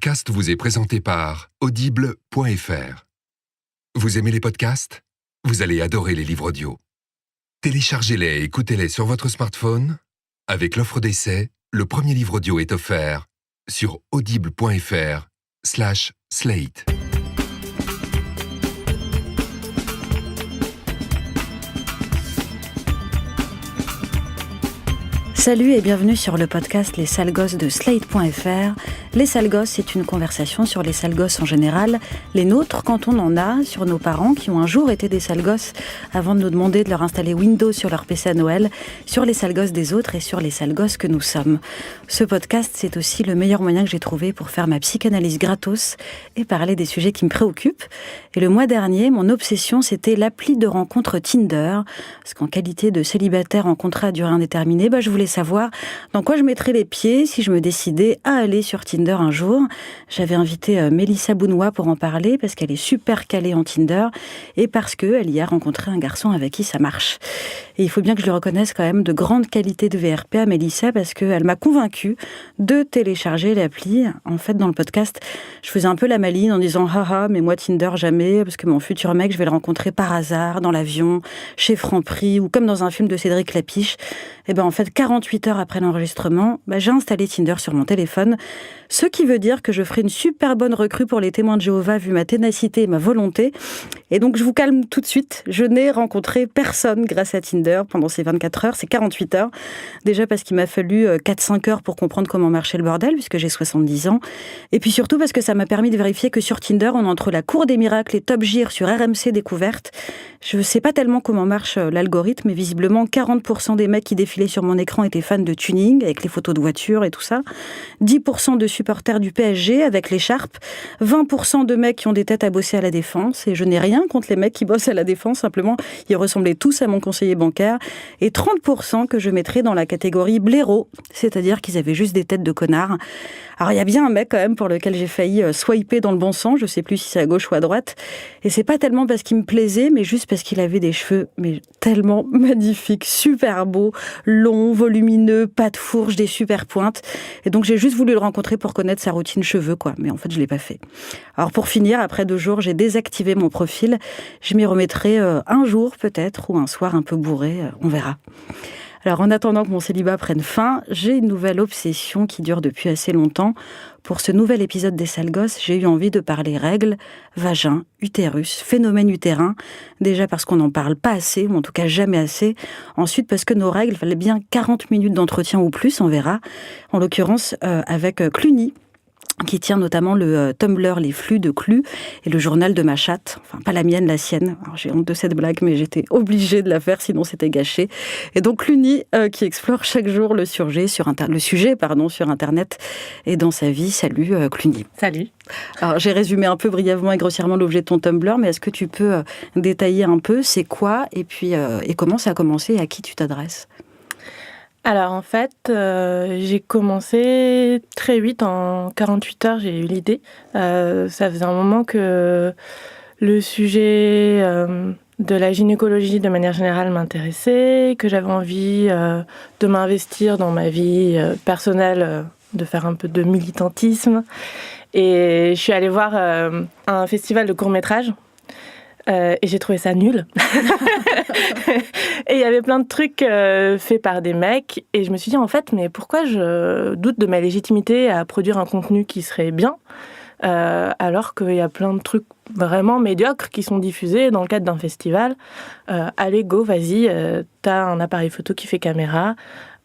podcast vous est présenté par Audible.fr. Vous aimez les podcasts ? Vous allez adorer les livres audio. Téléchargez-les et écoutez-les sur votre smartphone. Avec l'offre d'essai, le premier livre audio est offert sur audible.fr/slate. Salut et bienvenue sur le podcast Les Sales Gosses de Slate.fr. Les Sales Gosses, c'est une conversation sur les sales gosses en général, les nôtres quand on en a, sur nos parents qui ont un jour été des sales gosses avant de nous demander de leur installer Windows sur leur PC à Noël, sur les sales gosses des autres et sur les sales gosses que nous sommes. Ce podcast, c'est aussi le meilleur moyen que j'ai trouvé pour faire ma psychanalyse gratos et parler des sujets qui me préoccupent. Et le mois dernier, mon obsession, c'était l'appli de rencontre Tinder, parce qu'en qualité de célibataire en contrat à durée indéterminée, je voulais savoir dans quoi je mettrais les pieds si je me décidais à aller sur Tinder un jour. J'avais invité Mélissa Bounois pour en parler parce qu'elle est super calée en Tinder et parce qu'elle y a rencontré un garçon avec qui ça marche. Et il faut bien que je le reconnaisse quand même de grande qualité de VRP à Mélissa parce qu'elle m'a convaincue de télécharger l'appli. En fait, dans le podcast, je faisais un peu la maline en disant « Haha, mais moi Tinder jamais, parce que mon futur mec, je vais le rencontrer par hasard, dans l'avion, chez Franprix ou comme dans un film de Cédric Lapiche. » Et en fait, 48 heures après l'enregistrement, j'ai installé Tinder sur mon téléphone, ce qui veut dire que je ferai une super bonne recrue pour les témoins de Jéhovah vu ma ténacité et ma volonté. Et donc, je vous calme tout de suite, je n'ai rencontré personne grâce à Tinder pendant ces 24 heures, ces 48 heures. Déjà parce qu'il m'a fallu 4-5 heures pour comprendre comment marchait le bordel, puisque j'ai 70 ans. Et puis surtout parce que ça m'a permis de vérifier que sur Tinder, on est entre la cour des miracles et Top Gear sur RMC Découverte. Je ne sais pas tellement comment marche l'algorithme, mais visiblement, 40% des mecs qui défilaient sur mon écran étaient fans de tuning, avec les photos de voitures et tout ça. 10% de supporters du PSG, avec l'écharpe. 20% de mecs qui ont des têtes à bosser à la Défense. Et je n'ai rien contre les mecs qui bossent à la Défense, simplement, ils ressemblaient tous à mon conseiller bancaire. Et 30% que je mettrais dans la catégorie blaireau, c'est-à-dire qu'ils avaient juste des têtes de connards. Alors, il y a bien un mec, quand même, pour lequel j'ai failli swiper dans le bon sens. Je sais plus si c'est à gauche ou à droite. Et c'est pas tellement parce qu'il me plaisait, mais juste parce qu'il avait des cheveux tellement magnifiques, super beaux, longs, volumineux, pas de fourche, des super pointes. Et donc, j'ai juste voulu le rencontrer pour connaître sa routine cheveux, quoi. Mais en fait, je l'ai pas fait. Alors, pour finir, après 2 jours, j'ai désactivé mon profil. Je m'y remettrai un jour, peut-être, ou un soir un peu bourré. On verra. Alors, en attendant que mon célibat prenne fin, j'ai une nouvelle obsession qui dure depuis assez longtemps. Pour ce nouvel épisode des Sales Gosses, j'ai eu envie de parler règles, vagin, utérus, phénomène utérin. Déjà parce qu'on n'en parle pas assez, ou en tout cas jamais assez. Ensuite parce que nos règles valaient bien 40 minutes d'entretien ou plus, on verra. En l'occurrence, avec Cluny, qui tient notamment le Tumblr Les Flux de Clu et le journal de ma chatte, enfin pas la mienne, la sienne. Alors, j'ai honte de cette blague, mais j'étais obligée de la faire, sinon c'était gâché. Et donc Cluny, qui explore chaque jour le sujet sur Internet et dans sa vie. Salut Cluny. Salut. Alors j'ai résumé un peu brièvement et grossièrement l'objet de ton Tumblr, mais est-ce que tu peux détailler un peu c'est quoi et puis et comment ça a commencé et à qui tu t'adresses ? Alors en fait, j'ai commencé très vite, en 48 heures, j'ai eu l'idée. Ça faisait un moment que le sujet de la gynécologie de manière générale m'intéressait, que j'avais envie de m'investir dans ma vie personnelle, de faire un peu de militantisme. Et je suis allée voir un festival de courts-métrages. Et j'ai trouvé ça nul. Et il y avait plein de trucs faits par des mecs. Et je me suis dit, en fait, mais pourquoi je doute de ma légitimité à produire un contenu qui serait bien alors qu'il y a plein de trucs vraiment médiocres qui sont diffusés dans le cadre d'un festival. Allez, go, vas-y, t'as un appareil photo qui fait caméra,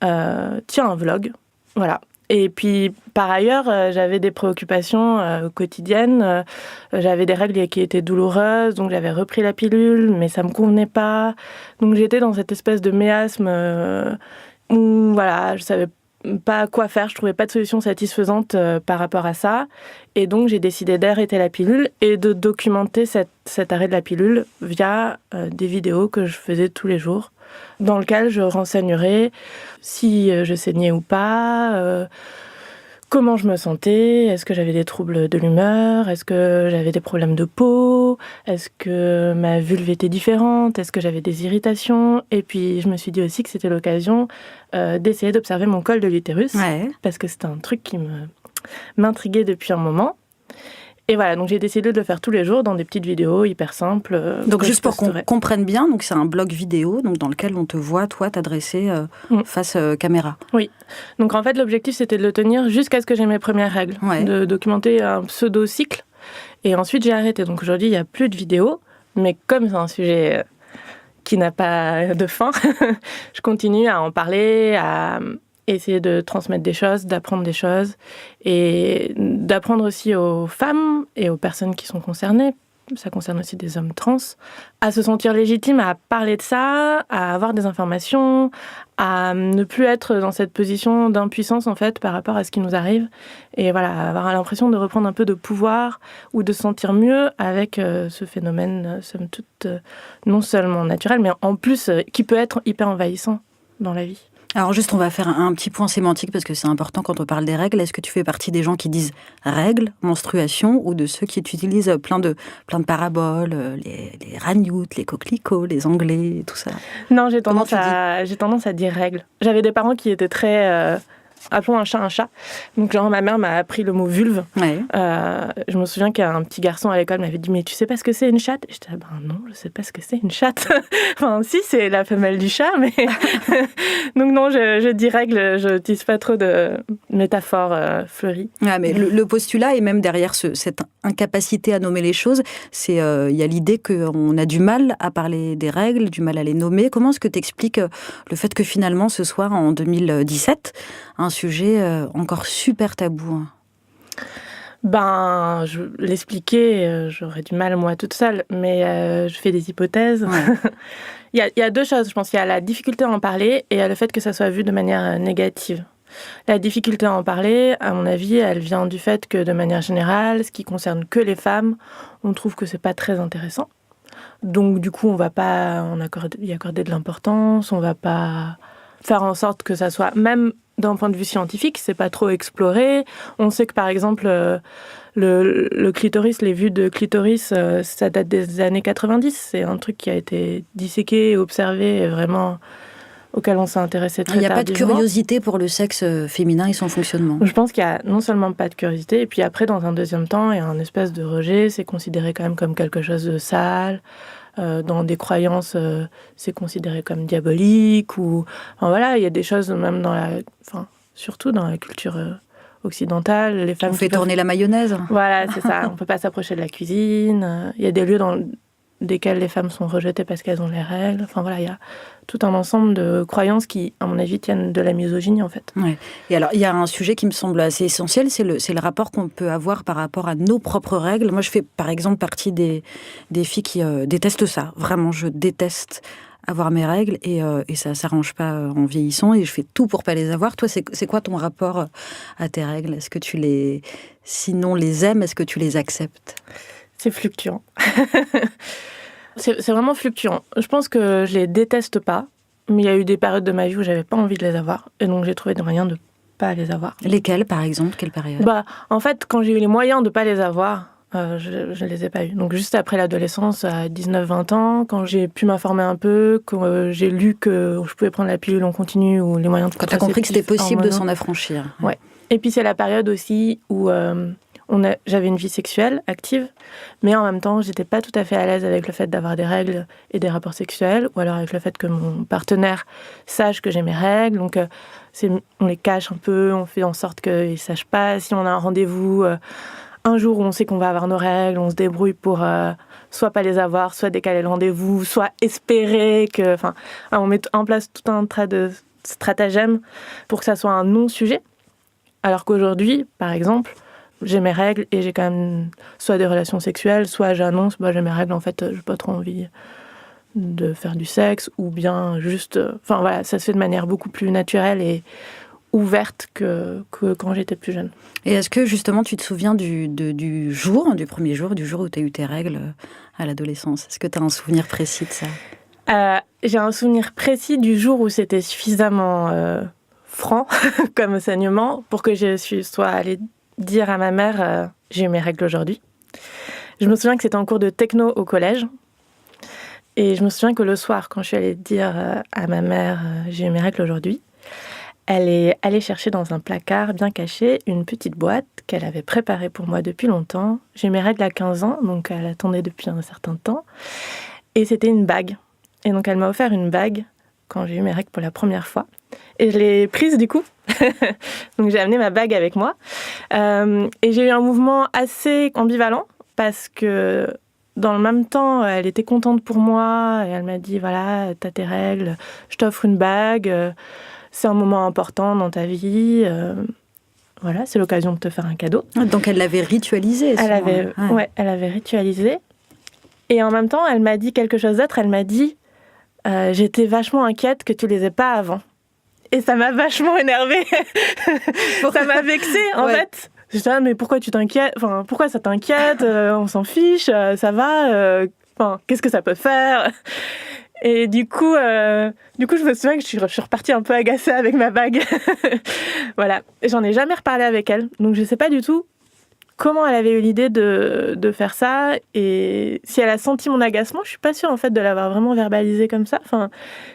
tiens, un vlog. Voilà. Et puis, par ailleurs, j'avais des préoccupations quotidiennes. J'avais des règles qui étaient douloureuses, donc j'avais repris la pilule, mais ça me convenait pas. Donc j'étais dans cette espèce de méasme où, voilà, je savais pas quoi faire, je trouvais pas de solution satisfaisante par rapport à ça. Et donc j'ai décidé d'arrêter la pilule et de documenter cet arrêt de la pilule via des vidéos que je faisais tous les jours, dans lequel je renseignerai si je saignais ou pas, comment je me sentais, est-ce que j'avais des troubles de l'humeur, est-ce que j'avais des problèmes de peau, est-ce que ma vulve était différente, est-ce que j'avais des irritations. Et puis je me suis dit aussi que c'était l'occasion d'essayer d'observer mon col de l'utérus, ouais. parce que c'était un truc qui me m'intriguait depuis un moment. Et voilà, donc j'ai décidé de le faire tous les jours dans des petites vidéos hyper simples. Donc juste pour qu'on comprenne bien, donc c'est un blog vidéo donc dans lequel on te voit, toi, t'adresser face caméra. Oui. Donc en fait, l'objectif, c'était de le tenir jusqu'à ce que j'ai mes premières règles, de documenter un pseudo-cycle. Et ensuite, j'ai arrêté. Donc aujourd'hui, il n'y a plus de vidéos, mais comme c'est un sujet qui n'a pas de fin, je continue à en parler, à essayer de transmettre des choses, d'apprendre des choses et d'apprendre aussi aux femmes et aux personnes qui sont concernées, ça concerne aussi des hommes trans, à se sentir légitimes à parler de ça, à avoir des informations, à ne plus être dans cette position d'impuissance en fait par rapport à ce qui nous arrive et voilà, avoir l'impression de reprendre un peu de pouvoir ou de se sentir mieux avec ce phénomène somme toute non seulement naturel mais en plus qui peut être hyper envahissant dans la vie. Alors juste, on va faire un petit point sémantique parce que c'est important quand on parle des règles. Est-ce que tu fais partie des gens qui disent règles, menstruation, ou de ceux qui utilisent plein de paraboles, les ragnoutes, les coquelicots, les anglais, tout ça? Non, j'ai tendance à dire règles. J'avais des parents qui étaient très... appelons un chat. Donc, genre, ma mère m'a appris le mot vulve. Ouais. Je me souviens qu'un petit garçon à l'école m'avait dit « Mais tu sais pas ce que c'est une chatte ?» Et j'étais « Ben non, je sais pas ce que c'est une chatte. » Enfin, si, c'est la femelle du chat, mais... Donc non, je dis règles, je n'utilise pas trop de métaphores fleuries. Ouais, mais le postulat, et même derrière cette incapacité à nommer les choses, c'est y a l'idée qu'on a du mal à parler des règles, du mal à les nommer. Comment est-ce que tu expliques le fait que finalement, ce soit en 2017, un sujet encore super tabou? Ben, l'expliquer, j'aurais du mal moi toute seule, mais je fais des hypothèses. Ouais. Il y a deux choses, je pense. Il y a la difficulté à en parler et il y a le fait que ça soit vu de manière négative. La difficulté à en parler, à mon avis, elle vient du fait que de manière générale, ce qui concerne que les femmes, on trouve que c'est pas très intéressant. Donc du coup, on va pas y accorder de l'importance, on va pas faire en sorte que ça soit, même d'un point de vue scientifique, c'est pas trop exploré. On sait que par exemple, le clitoris, les vues de clitoris, ça date des années 90. C'est un truc qui a été disséqué, observé, et vraiment auquel on s'est intéressé très tardivement. Il n'y a pas de curiosité pour le sexe féminin et son fonctionnement. Je pense qu'il y a non seulement pas de curiosité, et puis après, dans un deuxième temps, il y a un espèce de rejet. C'est considéré quand même comme quelque chose de sale. Dans des croyances, c'est considéré comme diabolique. Enfin, voilà, il y a des choses même surtout dans la culture occidentale. Les femmes on fait tourner la mayonnaise. Voilà, c'est ça. On peut pas s'approcher de la cuisine. Il y a des lieux dans desquels les femmes sont rejetées parce qu'elles ont les règles. Enfin voilà, il y a tout un ensemble de croyances qui, à mon avis, tiennent de la misogynie en fait. Ouais. Et alors, il y a un sujet qui me semble assez essentiel, c'est le rapport qu'on peut avoir par rapport à nos propres règles. Moi, je fais par exemple partie des filles qui détestent ça. Vraiment, je déteste avoir mes règles et ça ne s'arrange pas en vieillissant et je fais tout pour pas les avoir. Toi, c'est quoi ton rapport à tes règles? Est-ce que tu sinon les aimes, est-ce que tu les acceptes? C'est fluctuant. C'est vraiment fluctuant. Je pense que je les déteste pas, mais il y a eu des périodes de ma vie où j'avais pas envie de les avoir, et donc j'ai trouvé des moyens de pas les avoir. Lesquelles, par exemple? Quelle période? En fait, quand j'ai eu les moyens de pas les avoir, je les ai pas eus. Donc juste après l'adolescence, à 19-20 ans, quand j'ai pu m'informer un peu, quand j'ai lu que je pouvais prendre la pilule en continu ou les moyens de quand tu as compris que c'était possible de s'en affranchir. Ouais. Et puis c'est la période aussi où j'avais une vie sexuelle active, mais en même temps, j'étais pas tout à fait à l'aise avec le fait d'avoir des règles et des rapports sexuels, ou alors avec le fait que mon partenaire sache que j'ai mes règles. Donc, on les cache un peu, on fait en sorte qu'ils ne sachent pas. Si on a un rendez-vous, un jour où on sait qu'on va avoir nos règles, on se débrouille pour soit pas les avoir, soit décaler le rendez-vous, soit espérer que... Enfin, on met en place tout un tas de stratagèmes pour que ça soit un non-sujet. Alors qu'aujourd'hui, par exemple, j'ai mes règles et j'ai quand même soit des relations sexuelles, soit j'annonce, j'ai mes règles, en fait, j'ai pas trop envie de faire du sexe, ou bien juste... Enfin voilà, ça se fait de manière beaucoup plus naturelle et ouverte que quand j'étais plus jeune. Et est-ce que justement tu te souviens du premier jour, du jour où tu as eu tes règles à l'adolescence? Est-ce que tu as un souvenir précis de ça? J'ai un souvenir précis du jour où c'était suffisamment franc comme saignement pour que je sois allée dire à ma mère j'ai eu mes règles aujourd'hui. Je me souviens que c'était en cours de techno au collège. Et je me souviens que le soir, quand je suis allée dire à ma mère j'ai eu mes règles aujourd'hui, elle est allée chercher dans un placard bien caché une petite boîte qu'elle avait préparée pour moi depuis longtemps. J'ai mes règles à 15 ans, donc elle attendait depuis un certain temps. Et c'était une bague. Et donc elle m'a offert une bague quand j'ai eu mes règles pour la première fois. Et je l'ai prise du coup. Donc j'ai amené ma bague avec moi. Et j'ai eu un mouvement assez ambivalent parce que dans le même temps, elle était contente pour moi et elle m'a dit voilà, t'as tes règles, je t'offre une bague, c'est un moment important dans ta vie, voilà, c'est l'occasion de te faire un cadeau. Donc elle l'avait ritualisé. Elle avait ritualisé. Et en même temps, elle m'a dit quelque chose d'autre. Elle m'a dit j'étais vachement inquiète que tu les aies pas avant. Et ça m'a vachement énervée. Ça m'a vexée, en fait. Je disais, mais pourquoi tu t'inquiètes ? Enfin, pourquoi ça t'inquiète ? On s'en fiche, ça va. Enfin, qu'est-ce que ça peut faire ? Et du coup, je me souviens que je suis repartie un peu agacée avec ma bague. Voilà. Et j'en ai jamais reparlé avec elle. Donc, je sais pas du tout comment elle avait eu l'idée de faire ça, et si elle a senti mon agacement, je suis pas sûre en fait de l'avoir vraiment verbalisé comme ça. Enfin,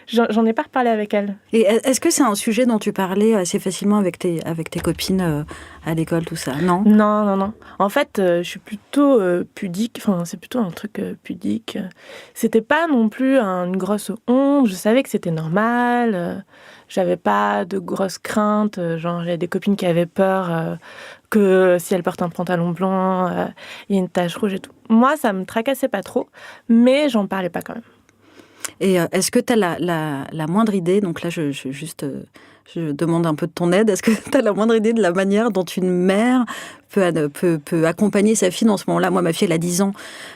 j'en ai pas reparlé avec elle. Et est-ce que c'est un sujet dont tu parlais assez facilement avec tes copines à l'école, tout ça ? Non. Non. En fait, je suis plutôt pudique. Enfin, c'est plutôt un truc pudique. C'était pas non plus une grosse honte. Je savais que c'était normal. J'avais pas de grosses craintes. Genre, j'avais des copines qui avaient peur que si elles portent un pantalon blanc, il y a une tache rouge et tout. Moi, ça me tracassait pas trop, mais j'en parlais pas quand même. Et est-ce que tu as la moindre idée, donc là je demande un peu de ton aide, est-ce que tu as la moindre idée de la manière dont une mère peut accompagner sa fille dans ce moment-là ? Moi, ma fille, elle a 10 ans,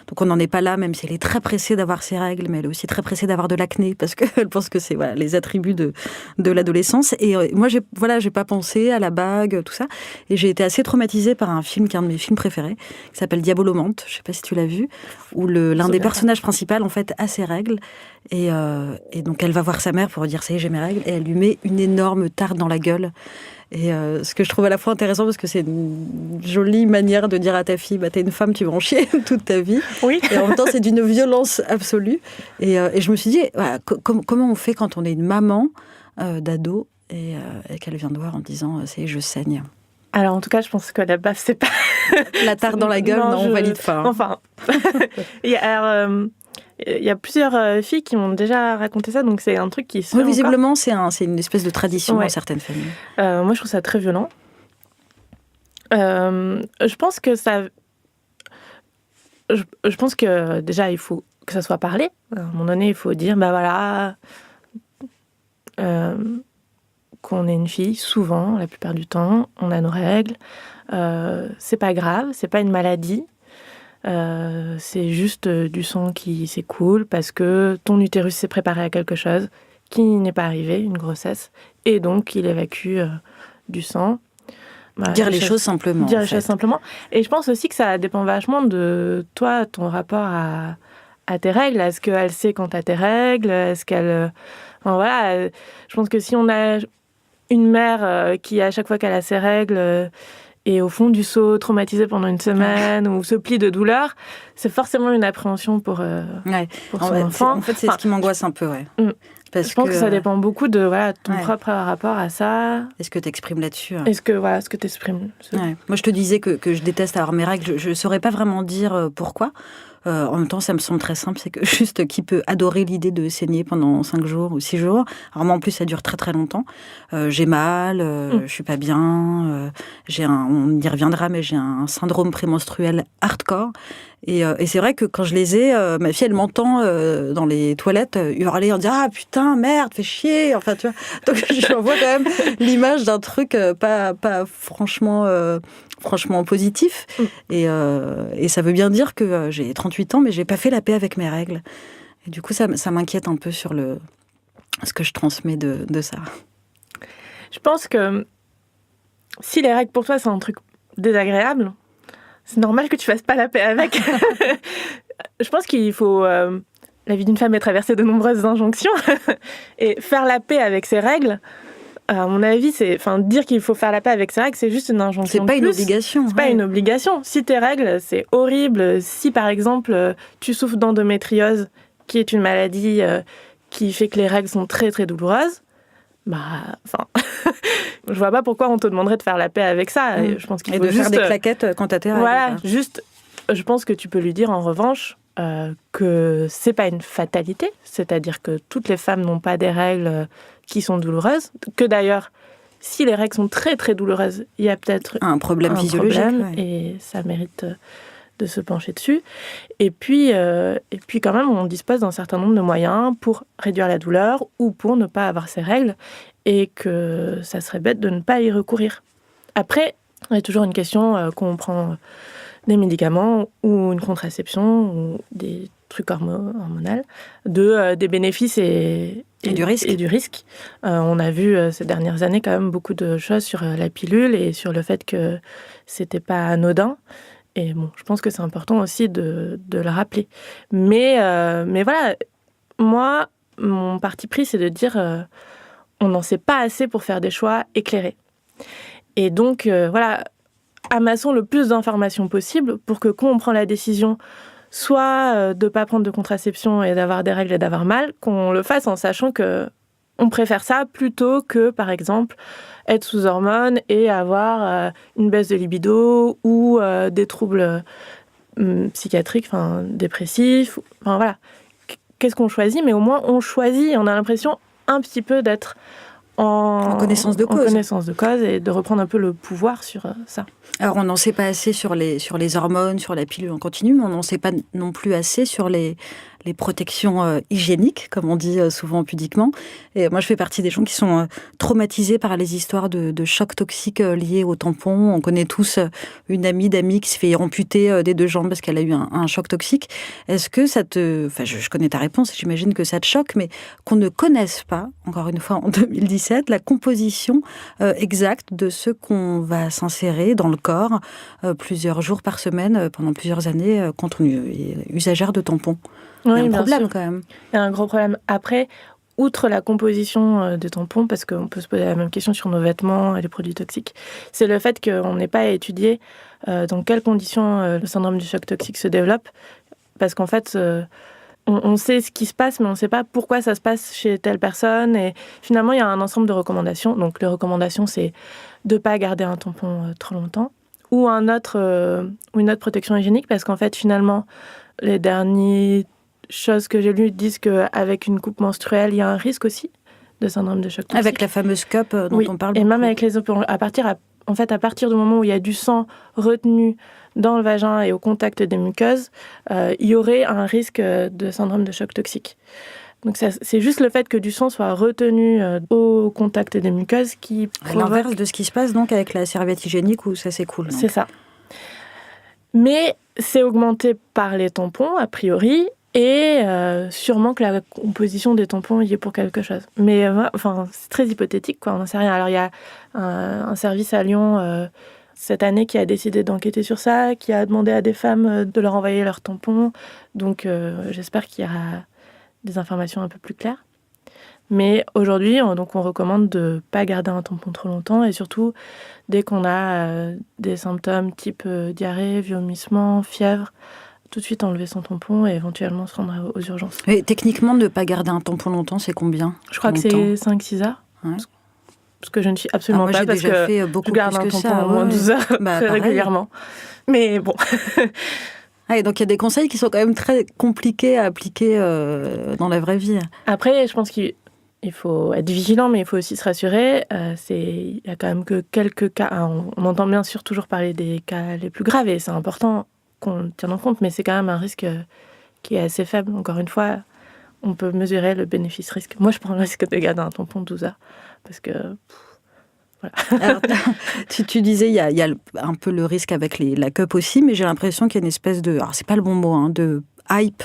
donc on n'en est pas là, même si elle est très pressée d'avoir ses règles, mais elle est aussi très pressée d'avoir de l'acné, parce qu'elle pense que c'est les attributs de l'adolescence. Et moi, j'ai pas pensé à la bague, tout ça, et j'ai été assez traumatisée par un film qui est un de mes films préférés, qui s'appelle Diabolomante, je sais pas si tu l'as vu, où l'un des personnages principaux, en fait, a ses règles, et donc elle va voir sa mère pour dire ça y est, j'ai mes règles, et elle lui met une énorme tarte dans la gueule. Et ce que je trouve à la fois intéressant, parce que c'est une jolie manière de dire à ta fille, t'es une femme, tu vas en chier toute ta vie. Oui. Et en même temps, c'est d'une violence absolue. Et je me suis dit, comment on fait quand on est une maman d'ado et qu'elle vient de voir en disant, je saigne. Alors, en tout cas, je pense que la baffe, c'est pas... La tarte dans la gueule, non, on valide pas. Hein. Enfin, il y a plusieurs filles qui m'ont déjà raconté ça, donc c'est un truc qui se fait visiblement, encore. c'est une espèce de tradition dans certaines familles. Moi, je trouve ça très violent. Je pense que ça... Je pense que déjà, il faut que ça soit parlé. À un moment donné, il faut dire, qu'on est une fille, souvent, la plupart du temps, on a nos règles. C'est pas grave, c'est pas une maladie. C'est juste du sang qui s'écoule parce que ton utérus s'est préparé à quelque chose qui n'est pas arrivé, une grossesse, et donc il évacue du sang. Voilà, dire les choses simplement. Dire les choses simplement. Et je pense aussi que ça dépend vachement de toi, ton rapport à tes règles. Est-ce qu'elle sait quand tu as tes règles ? Est-ce qu'elle... je pense que si on a une mère qui, à chaque fois qu'elle a ses règles... et au fond du seau, traumatisée pendant une semaine, ou se plie de douleur, c'est forcément une appréhension pour son enfant. En fait, c'est ce qui m'angoisse un peu, ouais. Je pense que ça dépend beaucoup de ton propre rapport à ça. Est-ce que tu exprimes là-dessus ? Est-ce que tu exprimes Moi, je te disais que je déteste avoir mes règles. Je ne saurais pas vraiment dire pourquoi. En même temps, ça me semble très simple, c'est que juste qui peut adorer l'idée de saigner pendant 5 jours ou 6 jours. Alors moi, en plus, ça dure très très longtemps. J'ai mal, je suis pas bien, on y reviendra, mais j'ai un syndrome prémenstruel hardcore. Et c'est vrai que quand je les ai, ma fille, elle m'entend dans les toilettes hurler en disant « Ah putain, merde, fais chier !» Enfin, tu vois. Donc, je vois quand même l'image d'un truc pas franchement positif. Et ça veut bien dire que j'ai 38 ans, mais j'ai pas fait la paix avec mes règles. Et du coup, ça m'inquiète un peu sur ce que je transmets de ça. Je pense que si les règles pour toi, c'est un truc désagréable, c'est normal que tu fasses pas la paix avec. Je pense qu'il faut... la vie d'une femme est traversée de nombreuses injonctions. Et faire la paix avec ses règles, à mon avis, dire qu'il faut faire la paix avec ses règles, c'est juste une injonction. C'est pas une obligation. C'est pas une obligation. Si tes règles, c'est horrible. Si, par exemple, tu souffres d'endométriose, qui est une maladie qui fait que les règles sont très, très douloureuses, Enfin, je vois pas pourquoi on te demanderait de faire la paix avec ça. Et je pense qu'il faut de faire des claquettes quand t'as tes règles. Voilà, juste, je pense que tu peux lui dire en revanche que c'est pas une fatalité, c'est-à-dire que toutes les femmes n'ont pas des règles qui sont douloureuses, que d'ailleurs, si les règles sont très très douloureuses, il y a peut-être un problème physiologique, et ça mérite de se pencher dessus. Et puis quand même, on dispose d'un certain nombre de moyens pour réduire la douleur ou pour ne pas avoir ces règles, et que ça serait bête de ne pas y recourir. Après, il y a toujours une question qu'on prend des médicaments ou une contraception ou des trucs hormonaux, des bénéfices et du risque. On a vu ces dernières années quand même beaucoup de choses sur la pilule et sur le fait que c'était pas anodin. Et bon, je pense que c'est important aussi de le rappeler. Mais voilà, moi, mon parti pris, c'est de dire on n'en sait pas assez pour faire des choix éclairés. Et donc, voilà, amassons le plus d'informations possible pour que quand on prend la décision, soit de ne pas prendre de contraception et d'avoir des règles et d'avoir mal, qu'on le fasse en sachant que on préfère ça plutôt que, par exemple, être sous hormones et avoir une baisse de libido ou des troubles psychiatriques, dépressifs. Enfin, voilà. Qu'est-ce qu'on choisit ? Mais au moins, on choisit et on a l'impression un petit peu d'être en connaissance de cause. En connaissance de cause et de reprendre un peu le pouvoir sur ça. Alors, on n'en sait pas assez sur les hormones, sur la pilule en continu, mais on n'en sait pas non plus assez sur les protections hygiéniques, comme on dit souvent pudiquement. Et moi, je fais partie des gens qui sont traumatisés par les histoires de chocs toxiques liés aux tampons. On connaît tous une amie d'amis qui se fait amputer des deux jambes parce qu'elle a eu un choc toxique. Est-ce que ça te... Enfin, je connais ta réponse, j'imagine que ça te choque, mais qu'on ne connaisse pas, encore une fois en 2017, la composition exacte de ce qu'on va s'insérer dans le corps plusieurs jours par semaine pendant plusieurs années quand on est usagère de tampons. Oui, il y a un problème quand même. Il y a un gros problème. Après, outre la composition des tampons, parce qu'on peut se poser la même question sur nos vêtements et les produits toxiques, c'est le fait qu'on n'ait pas étudié dans quelles conditions le syndrome du choc toxique se développe. Parce qu'en fait, on sait ce qui se passe, mais on ne sait pas pourquoi ça se passe chez telle personne. Et finalement, il y a un ensemble de recommandations. Donc, les recommandations, c'est de ne pas garder un tampon trop longtemps ou une autre protection hygiénique, parce qu'en fait, finalement, les dernières choses que j'ai lues disent qu'avec une coupe menstruelle, il y a un risque aussi de syndrome de choc toxique. Avec la fameuse cup dont on parle beaucoup. Et même avec les à partir du moment où il y a du sang retenu dans le vagin et au contact des muqueuses, il y aurait un risque de syndrome de choc toxique. Donc c'est juste le fait que du sang soit retenu au contact des muqueuses qui provoque... À l'inverse de ce qui se passe donc avec la serviette hygiénique où ça s'écoule. C'est ça. Mais c'est augmenté par les tampons, a priori, et sûrement que la composition des tampons y est pour quelque chose. Mais c'est très hypothétique, quoi, on n'en sait rien. Alors il y a un service à Lyon cette année qui a décidé d'enquêter sur ça, qui a demandé à des femmes de leur envoyer leurs tampons. Donc j'espère qu'il y aura des informations un peu plus claires. Mais aujourd'hui, on recommande de ne pas garder un tampon trop longtemps et surtout, dès qu'on a des symptômes type diarrhée, vomissement, fièvre, tout de suite enlever son tampon et éventuellement se rendre aux urgences. Et techniquement, ne pas garder un tampon longtemps, c'est combien ? Je crois que c'est 5-6 heures. Ouais. Ce que je ne suis absolument pas parce que je garde un tampon au moins 12 heures très régulièrement. Mais bon... Ah, et donc il y a des conseils qui sont quand même très compliqués à appliquer dans la vraie vie. Après, je pense qu'il faut être vigilant, mais il faut aussi se rassurer. Il y a quand même que quelques cas. On entend bien sûr toujours parler des cas les plus graves, et c'est important qu'on tienne en compte, mais c'est quand même un risque qui est assez faible. Encore une fois, on peut mesurer le bénéfice-risque. Moi, je prends le risque de garder un tampon 12 heures, parce que... Voilà. Alors, tu disais, il y a un peu le risque avec la cup aussi, mais j'ai l'impression qu'il y a une espèce de... Alors, c'est pas le bon mot, hein, de hype,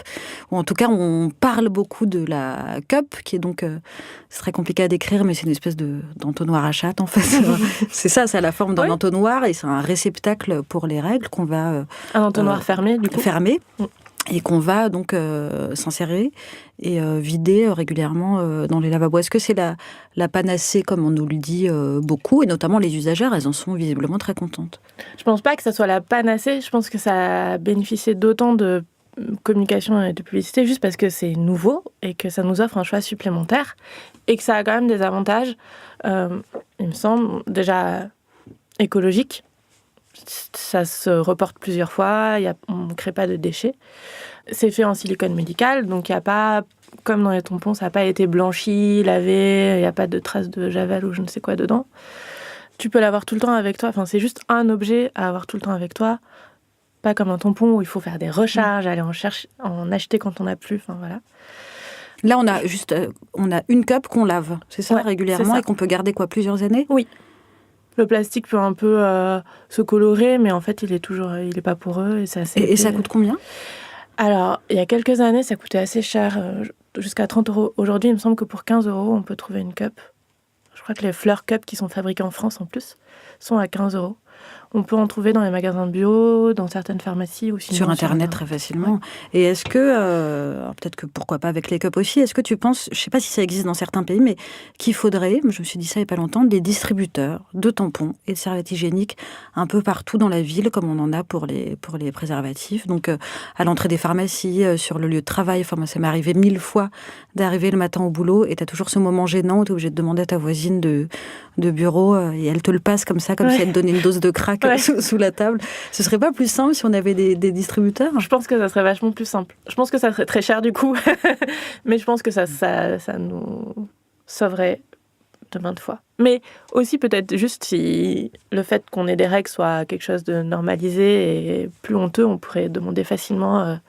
ou en tout cas, on parle beaucoup de la cup, qui est donc... c'est très compliqué à décrire, mais c'est une espèce d'entonnoir à chatte, en fait. C'est ça, c'est la forme d'un entonnoir, et c'est un réceptacle pour les règles qu'on va... un entonnoir fermé, du coup. Fermé. Et qu'on va donc s'insérer et vider régulièrement dans les lavabos. Est-ce que c'est la panacée, comme on nous le dit beaucoup, et notamment les usagères, elles en sont visiblement très contentes? Je pense pas que ça soit la panacée, je pense que ça a bénéficié d'autant de communication et de publicité juste parce que c'est nouveau et que ça nous offre un choix supplémentaire et que ça a quand même des avantages, il me semble, déjà écologiques. Ça se reporte plusieurs fois, on ne crée pas de déchets. C'est fait en silicone médical, donc il n'y a pas, comme dans les tampons, ça n'a pas été blanchi, lavé, il n'y a pas de traces de javel ou je ne sais quoi dedans. Tu peux l'avoir tout le temps avec toi, enfin, c'est juste un objet à avoir tout le temps avec toi, pas comme un tampon où il faut faire des recharges, aller en acheter quand on n'a plus, enfin voilà. Là, on a une cup qu'on lave, c'est ça, Ouais, régulièrement, c'est ça. et qu'on peut garder plusieurs années ? Oui. Le plastique peut un peu se colorer, mais en fait, il est pas poreux et c'est assez Et ça coûte combien ? Alors, il y a quelques années, ça coûtait assez cher, jusqu'à 30 €. Aujourd'hui, il me semble que pour 15 €, on peut trouver une cup. Je crois que les Fleur Cup, qui sont fabriquées en France en plus, sont à 15 €. On peut en trouver dans les magasins bio, dans certaines pharmacies ou sinon sur Internet très facilement. Ouais. Et est-ce que, peut-être que pourquoi pas avec les cups aussi, est-ce que tu penses, je ne sais pas si ça existe dans certains pays, mais qu'il faudrait, je me suis dit ça il n'y a pas longtemps, des distributeurs de tampons et de serviettes hygiéniques un peu partout dans la ville, comme on en a pour les préservatifs. Donc à l'entrée des pharmacies, sur le lieu de travail, enfin moi ça m'est arrivé 1000 fois d'arriver le matin au boulot et tu as toujours ce moment gênant où tu es obligé de demander à ta voisine de bureau et elle te le passe comme ça, comme si elle te donnait une dose de crack sous la table. Ce serait pas plus simple si on avait des distributeurs ? Je pense que ça serait vachement plus simple. Je pense que ça serait très cher du coup, mais je pense que ça nous sauverait de maintes fois. Mais aussi peut-être juste si le fait qu'on ait des règles soit quelque chose de normalisé et plus honteux, on pourrait demander facilement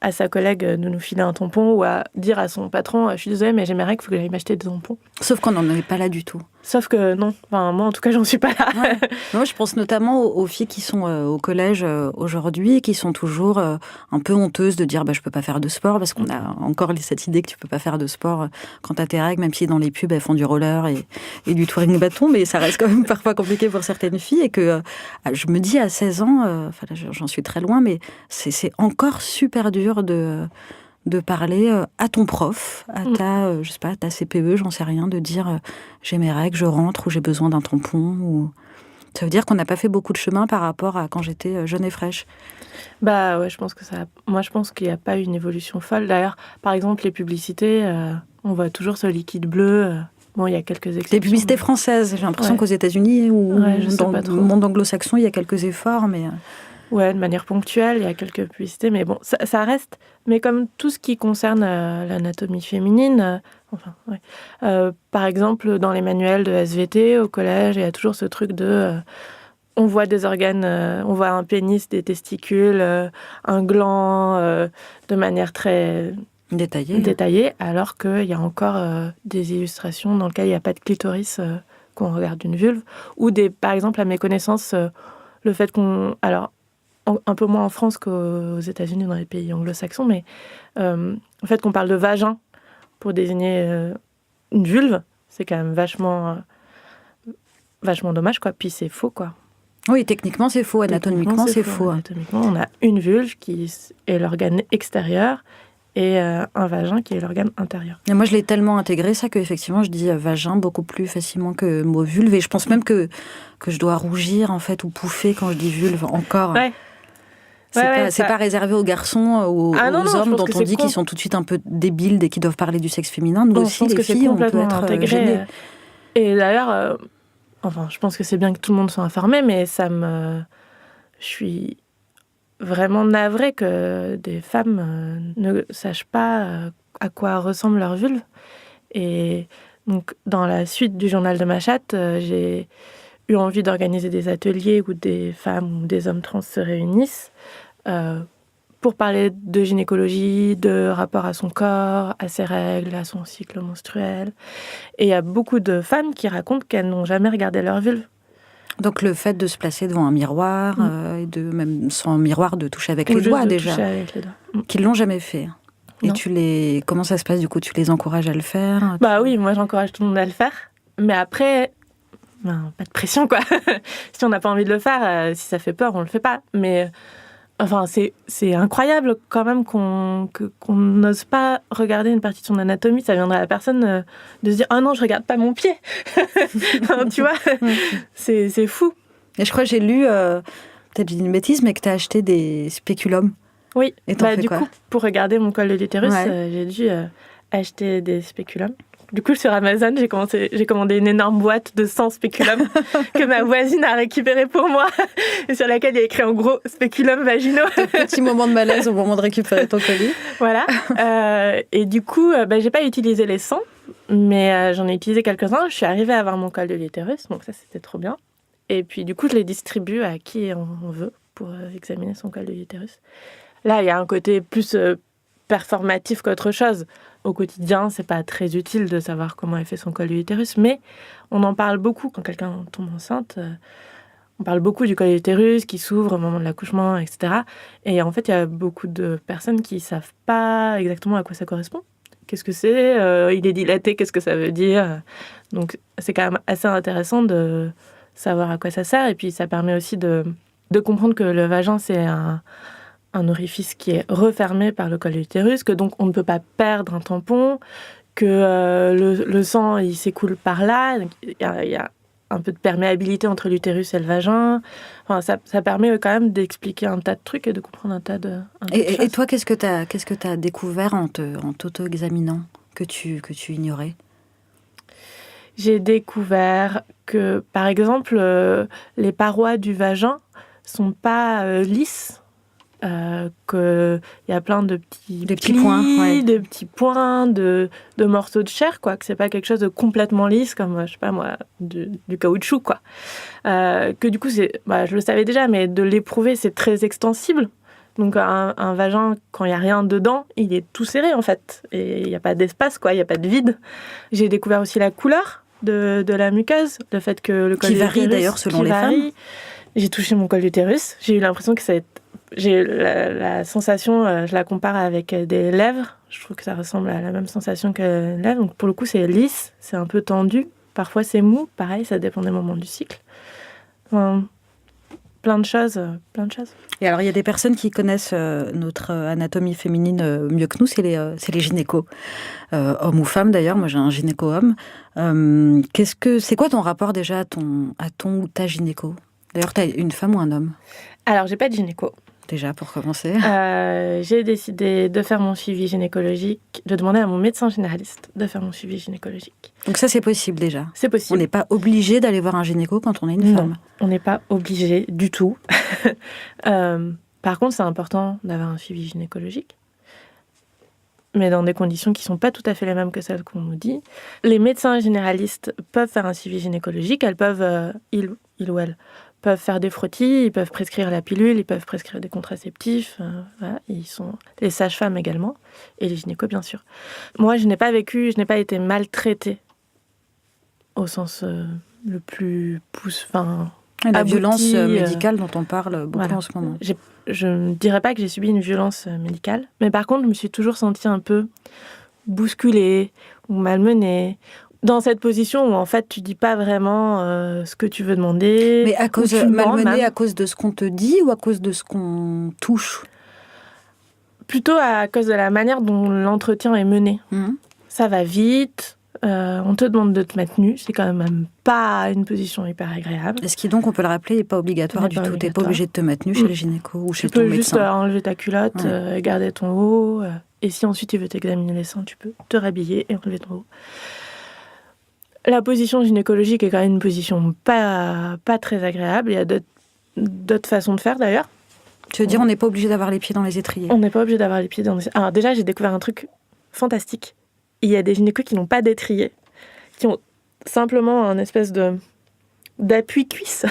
à sa collègue de nous filer un tampon ou à dire à son patron « Je suis désolée, mais j'ai mes règles, il faut que j'aille m'acheter des tampons. » Sauf qu'on n'en est pas là du tout. Sauf que non, enfin, moi en tout cas j'en suis pas là. Ouais. Moi je pense notamment aux filles qui sont au collège aujourd'hui et qui sont toujours un peu honteuses de dire je peux pas faire de sport parce qu'on a encore cette idée que tu peux pas faire de sport quand t'as tes règles, même si dans les pubs elles font du roller et du touring bâton, mais ça reste quand même parfois compliqué pour certaines filles et que je me dis à 16 ans, j'en suis très loin, mais c'est encore super dur de parler à ton prof, à ta, je sais pas, ta CPE, j'en sais rien, de dire j'ai mes règles, je rentre ou j'ai besoin d'un tampon. Ou... Ça veut dire qu'on n'a pas fait beaucoup de chemin par rapport à quand j'étais jeune et fraîche. Bah ouais, je pense qu'il n'y a pas eu une évolution folle. D'ailleurs, par exemple, les publicités, on voit toujours ce liquide bleu. Bon, il y a quelques exceptions. Les publicités françaises, j'ai l'impression qu'aux États-Unis ou dans le monde anglo-saxon, il y a quelques efforts, mais... Ouais, de manière ponctuelle, il y a quelques publicités, mais bon, ça reste. Mais comme tout ce qui concerne l'anatomie féminine, par exemple, dans les manuels de SVT au collège, il y a toujours ce truc de... on voit des organes, on voit un pénis, des testicules, un gland, de manière très... détaillée, alors qu'il y a encore des illustrations dans lesquelles il n'y a pas de clitoris quand on regarde une vulve, ou par exemple, à mes connaissances, le fait qu'on... Alors, un peu moins en France qu'aux États-Unis, dans les pays anglo-saxons, mais le fait qu'on parle de vagin pour désigner une vulve, c'est quand même vachement dommage, quoi. Puis c'est faux, quoi. Oui, techniquement, c'est faux. Anatomiquement, c'est faux. Anatomiquement, on a une vulve qui est l'organe extérieur et un vagin qui est l'organe intérieur. Et moi, je l'ai tellement intégré, ça, qu'effectivement, je dis vagin beaucoup plus facilement que le mot vulve. Et je pense même que je dois rougir, en fait, ou pouffer quand je dis vulve, encore. Ouais. C'est pas réservé aux garçons ou aux hommes dont on dit qu'ils sont tout de suite un peu débiles dès qu'ils doivent parler du sexe féminin. Nous aussi, les filles, on peut être gênées. Et d'ailleurs, je pense que c'est bien que tout le monde soit informé, mais je suis vraiment navrée que des femmes ne sachent pas à quoi ressemble leur vulve. Et donc, dans la suite du journal de ma chatte, j'ai eu envie d'organiser des ateliers où des femmes ou des hommes trans se réunissent pour parler de gynécologie, de rapport à son corps, à ses règles, à son cycle menstruel. Et il y a beaucoup de femmes qui racontent qu'elles n'ont jamais regardé leur vulve. Donc le fait de se placer devant un miroir, et de même sans miroir, de toucher avec les doigts déjà, qu'ils l'ont jamais fait. Et comment ça se passe du coup ? Tu les encourages à le faire ? Bah oui, moi j'encourage tout le monde à le faire. Mais après, pas de pression quoi. Si on n'a pas envie de le faire, si ça fait peur, on le fait pas. Mais c'est incroyable quand même qu'on n'ose pas regarder une partie de son anatomie. Ça viendrait à la personne de se dire « Oh non, je regarde pas mon pied !» Tu vois, c'est fou. Et je crois que j'ai lu, peut-être j'ai dit une bêtise, mais que tu as acheté des spéculums. Oui, Et t'en fais du quoi? coup, pour regarder mon col de l'utérus, Ouais. j'ai dû acheter des spéculums. Du coup, sur Amazon, j'ai commandé une énorme boîte de 100 spéculums que ma voisine a récupéré pour moi et sur laquelle il y a écrit en gros spéculums vaginaux. Petit moment de malaise au moment de récupérer ton colis. Voilà. Et du coup, j'ai pas utilisé les 100, mais j'en ai utilisé quelques-uns. Je suis arrivée à avoir mon col de l'utérus, donc ça, c'était trop bien. Et puis, du coup, je les distribue à qui on veut pour examiner son col de l'utérus. Là, il y a un côté plus performatif qu'autre chose. Au quotidien, c'est pas très utile de savoir comment est fait son col de l'utérus, mais on en parle beaucoup quand quelqu'un tombe enceinte. On parle beaucoup du col de l'utérus qui s'ouvre au moment de l'accouchement, etc. Et en fait, il y a beaucoup de personnes qui savent pas exactement à quoi ça correspond. Qu'est-ce que c'est ? Il est dilaté, qu'est-ce que ça veut dire ? Donc, c'est quand même assez intéressant de savoir à quoi ça sert. Et puis, ça permet aussi de comprendre que le vagin, c'est un orifice qui est refermé par le col de l'utérus, que donc on ne peut pas perdre un tampon, que le sang, il s'écoule par là. Il y a un peu de perméabilité entre l'utérus et le vagin. Enfin, ça permet quand même d'expliquer un tas de trucs et de comprendre un tas de choses. Et toi, qu'est-ce que t'as découvert en t'auto-examinant que tu ignorais? J'ai découvert que, par exemple, les parois du vagin sont pas lisses. Qu'il y a plein de petits points, ouais. de petits points, de morceaux de chair, quoi, que c'est pas quelque chose de complètement lisse comme, je sais pas moi, du caoutchouc, quoi. Que du coup, je le savais déjà, mais de l'éprouver, c'est très extensible. Donc un vagin, quand il n'y a rien dedans, il est tout serré, en fait. Et il n'y a pas d'espace, quoi, il n'y a pas de vide. J'ai découvert aussi la couleur de la muqueuse, le fait que le col qui de varie l'utérus, d'ailleurs selon les femmes. J'ai touché mon col d'utérus, j'ai eu l'impression que j'ai la sensation, je la compare avec des lèvres. Je trouve que ça ressemble à la même sensation que les lèvres. Donc pour le coup, c'est lisse, c'est un peu tendu. Parfois, c'est mou. Pareil, ça dépend des moments du cycle. Enfin, plein de choses. Et alors, il y a des personnes qui connaissent notre anatomie féminine mieux que nous, c'est les gynécos. Hommes ou femmes, d'ailleurs. Moi, j'ai un gynéco-homme. C'est quoi ton rapport déjà à ton ou ta gynéco ? D'ailleurs, tu as une femme ou un homme ? Alors, j'ai pas de gynéco. Déjà, pour commencer. J'ai décidé de faire mon suivi gynécologique, de demander à mon médecin généraliste de faire mon suivi gynécologique. Donc ça, c'est possible déjà. C'est possible. On n'est pas obligé d'aller voir un gynéco quand on est une femme. On n'est pas obligé du tout. Par contre, c'est important d'avoir un suivi gynécologique, mais dans des conditions qui ne sont pas tout à fait les mêmes que celles qu'on nous dit. Les médecins généralistes peuvent faire un suivi gynécologique, ils ou elles peuvent faire des frottis, ils peuvent prescrire la pilule, ils peuvent prescrire des contraceptifs. Voilà. Ils sont les sages-femmes également, et les gynécos, bien sûr. Moi, je n'ai pas été maltraitée au sens le plus la violence médicale dont on parle beaucoup voilà. en ce moment. Je ne dirais pas que j'ai subi une violence médicale, mais par contre, je me suis toujours sentie un peu bousculée ou malmenée. Dans cette position où, en fait, tu dis pas vraiment ce que tu veux demander. Mais malmenée à cause de ce qu'on te dit ou à cause de ce qu'on touche ? Plutôt à cause de la manière dont l'entretien est mené. Ça va vite, on te demande de te mettre nu, c'est quand même pas une position hyper agréable. Et ce qui donc, on peut le rappeler, n'est pas obligatoire du tout. Tu n'es pas obligé de te mettre nu chez le gynéco ou chez ton médecin. Tu peux juste enlever ta culotte, garder ton haut, et si ensuite il veut t'examiner les seins, tu peux te rhabiller et enlever ton haut. La position gynécologique est quand même une position pas très agréable. Il y a d'autres façons de faire d'ailleurs. Tu veux dire, on n'est pas obligé d'avoir les pieds dans les étriers ? On n'est pas obligé d'avoir les pieds dans les étriers. Alors déjà, j'ai découvert un truc fantastique. Il y a des gynécos qui n'ont pas d'étrier, qui ont simplement un espèce d'appui cuisse,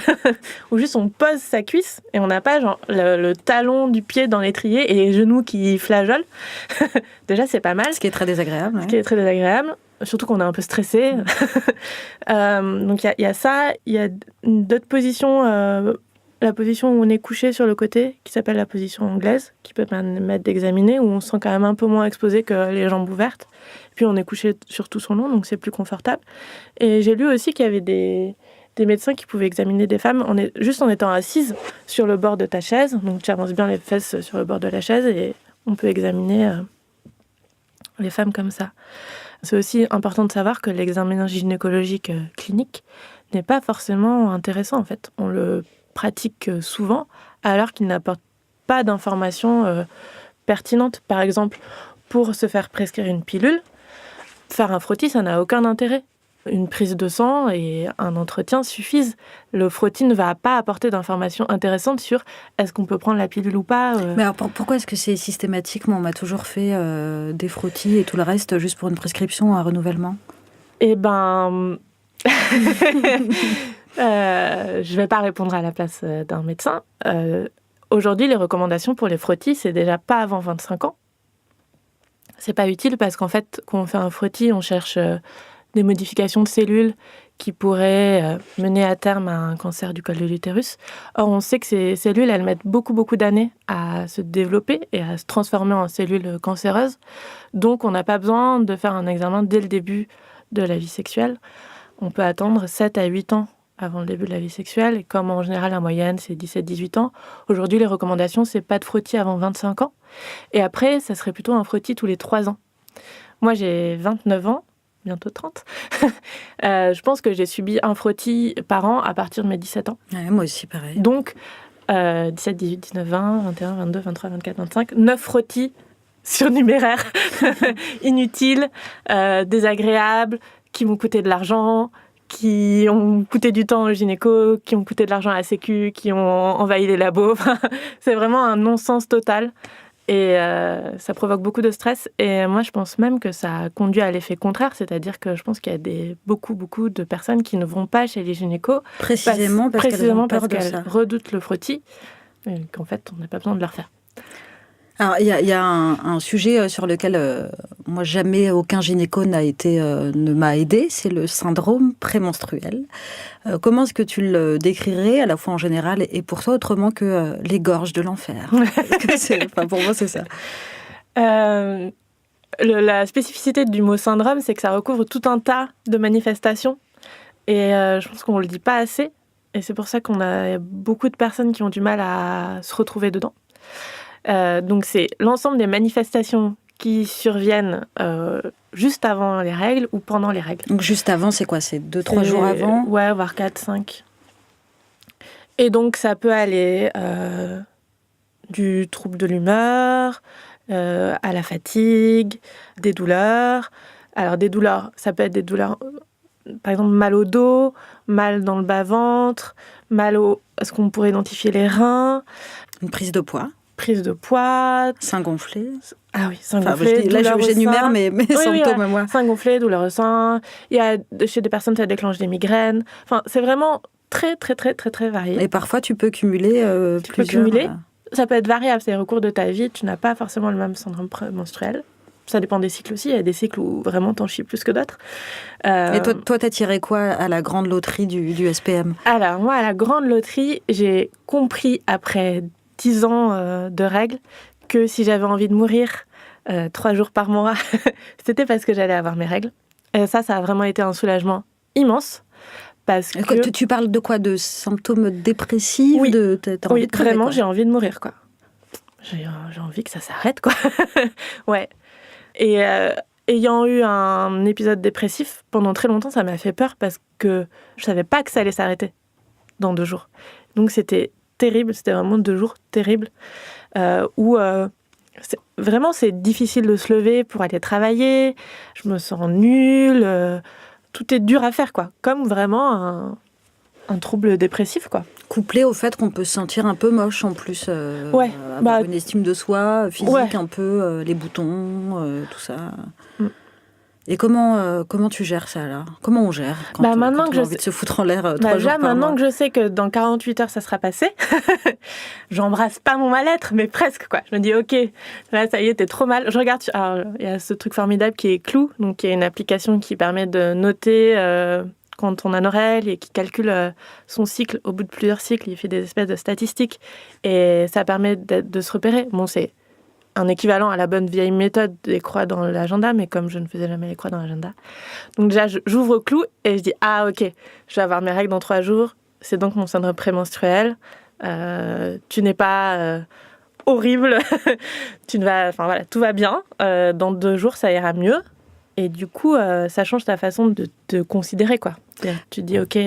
où juste on pose sa cuisse et on n'a pas genre le talon du pied dans l'étrier et les genoux qui flageolent. Déjà, c'est pas mal. Ce qui est très désagréable. Ce qui est très désagréable. Surtout qu'on est un peu stressé. Donc il y a ça, il y a d'autres positions, la position où on est couché sur le côté, qui s'appelle la position anglaise, qui peut permettre d'examiner, où on se sent quand même un peu moins exposé que les jambes ouvertes. Puis on est couché sur tout son long, donc c'est plus confortable. Et j'ai lu aussi qu'il y avait des médecins qui pouvaient examiner des femmes juste en étant assise sur le bord de ta chaise. Donc tu avances bien les fesses sur le bord de la chaise et on peut examiner les femmes comme ça. C'est aussi important de savoir que l'examen gynécologique clinique n'est pas forcément intéressant, en fait. On le pratique souvent, alors qu'il n'apporte pas d'informations pertinentes. Par exemple, pour se faire prescrire une pilule, faire un frottis, ça n'a aucun intérêt. Une prise de sang et un entretien suffisent. Le frottis ne va pas apporter d'informations intéressantes sur est-ce qu'on peut prendre la pilule ou pas. Mais alors pourquoi est-ce que c'est systématiquement on m'a toujours fait des frottis et tout le reste juste pour une prescription ou un renouvellement ? Eh ben... je vais pas répondre à la place d'un médecin. Aujourd'hui, les recommandations pour les frottis, c'est déjà pas avant 25 ans. C'est pas utile parce qu'en fait, quand on fait un frottis, on cherche des modifications de cellules qui pourraient mener à terme à un cancer du col de l'utérus. Or, on sait que ces cellules, elles mettent beaucoup d'années à se développer et à se transformer en cellules cancéreuses. Donc, on n'a pas besoin de faire un examen dès le début de la vie sexuelle. On peut attendre 7 à 8 ans avant le début de la vie sexuelle. Et comme en général, la moyenne, c'est 17-18 ans, aujourd'hui, les recommandations, c'est pas de frottis avant 25 ans. Et après, ça serait plutôt un frottis tous les 3 ans. Moi, j'ai 29 ans, bientôt 30. Je pense que j'ai subi un frottis par an à partir de mes 17 ans. Ouais, moi aussi, pareil. Donc, 17, 18, 19, 20, 21, 22, 23, 24, 25, 9 frottis surnuméraires, inutiles, désagréables, qui m'ont coûté de l'argent, qui ont coûté du temps au gynéco, qui ont coûté de l'argent à la sécu, qui ont envahi les labos. C'est vraiment un non-sens total. Et ça provoque beaucoup de stress. Et moi, je pense même que ça conduit à l'effet contraire. C'est-à-dire que je pense qu'il y a beaucoup de personnes qui ne vont pas chez les gynécos. Précisément parce qu'elles redoutent le frottis. Et qu'en fait, on n'a pas besoin de le refaire. Alors, il y a un sujet sur lequel, moi, jamais aucun gynéco ne m'a aidé, c'est le syndrome prémenstruel. Comment est-ce que tu le décrirais, à la fois en général et pour toi, autrement que les gorges de l'enfer ? Pour moi, c'est ça. La spécificité du mot syndrome, c'est que ça recouvre tout un tas de manifestations. Et je pense qu'on ne le dit pas assez. Et c'est pour ça qu'on a beaucoup de personnes qui ont du mal à se retrouver dedans. Donc c'est l'ensemble des manifestations qui surviennent juste avant les règles ou pendant les règles. Donc juste avant, c'est quoi ? C'est 2-3 jours avant ? Ouais, voire 4-5. Et donc ça peut aller du trouble de l'humeur, à la fatigue, des douleurs. Alors des douleurs, ça peut être des douleurs, par exemple mal au dos, mal dans le bas-ventre, est-ce qu'on pourrait identifier les reins ? Une prise de poids ? Sein gonflé. Ah oui, sein gonflé. Là, j'énumère mes symptômes, moi. Sein gonflé, douleur au sein. Il y a, chez des personnes, ça déclenche des migraines. Enfin, c'est vraiment très varié. Et parfois, tu peux cumuler plusieurs... Ça peut être variable. C'est-à-dire, au cours de ta vie, tu n'as pas forcément le même syndrome menstruel. Ça dépend des cycles aussi. Il y a des cycles où vraiment t'en chies plus que d'autres. Et toi, t'as tiré quoi à la grande loterie du SPM ? Alors, moi, à la grande loterie, j'ai compris après 10 ans de règles que si j'avais envie de mourir 3 jours par mois, c'était parce que j'allais avoir mes règles. Et ça a vraiment été un soulagement immense. Parce que... Tu parles de quoi ? De symptômes dépressifs ? Oui, oui, vraiment, j'ai envie de mourir, quoi. J'ai envie que ça s'arrête, quoi. Ouais. Et ayant eu un épisode dépressif, pendant très longtemps, ça m'a fait peur parce que je savais pas que ça allait s'arrêter dans 2 jours. Donc c'était terrible, c'était vraiment 2 jours terribles où c'est difficile de se lever pour aller travailler, je me sens nulle, tout est dur à faire, quoi. Comme vraiment un trouble dépressif, quoi. Couplé au fait qu'on peut se sentir un peu moche en plus, avoir une estime de soi physique, un peu, les boutons, tout ça. Et comment tu gères ça, là ? Comment on gère quand on a envie de se foutre en l'air 3 jours par mois ? Maintenant que je sais que dans 48 heures, ça sera passé, j'embrasse pas mon mal-être, mais presque, quoi. Je me dis, OK, là, ça y est, t'es trop mal. Je regarde, alors, il y a ce truc formidable qui est Clou, donc qui est une application qui permet de noter quand on a nos règles et qui calcule son cycle. Au bout de plusieurs cycles, il fait des espèces de statistiques et ça permet de se repérer. Bon, c'est un équivalent à la bonne vieille méthode des croix dans l'agenda, mais comme je ne faisais jamais les croix dans l'agenda. Donc déjà, j'ouvre Clou et je dis « Ah, ok, je vais avoir mes règles dans 3 jours. C'est donc mon syndrome prémenstruel. Tu n'es pas horrible. Tout va bien. Dans 2 jours, ça ira mieux. » Et du coup, ça change ta façon de te considérer, quoi. Tu te dis « Ok,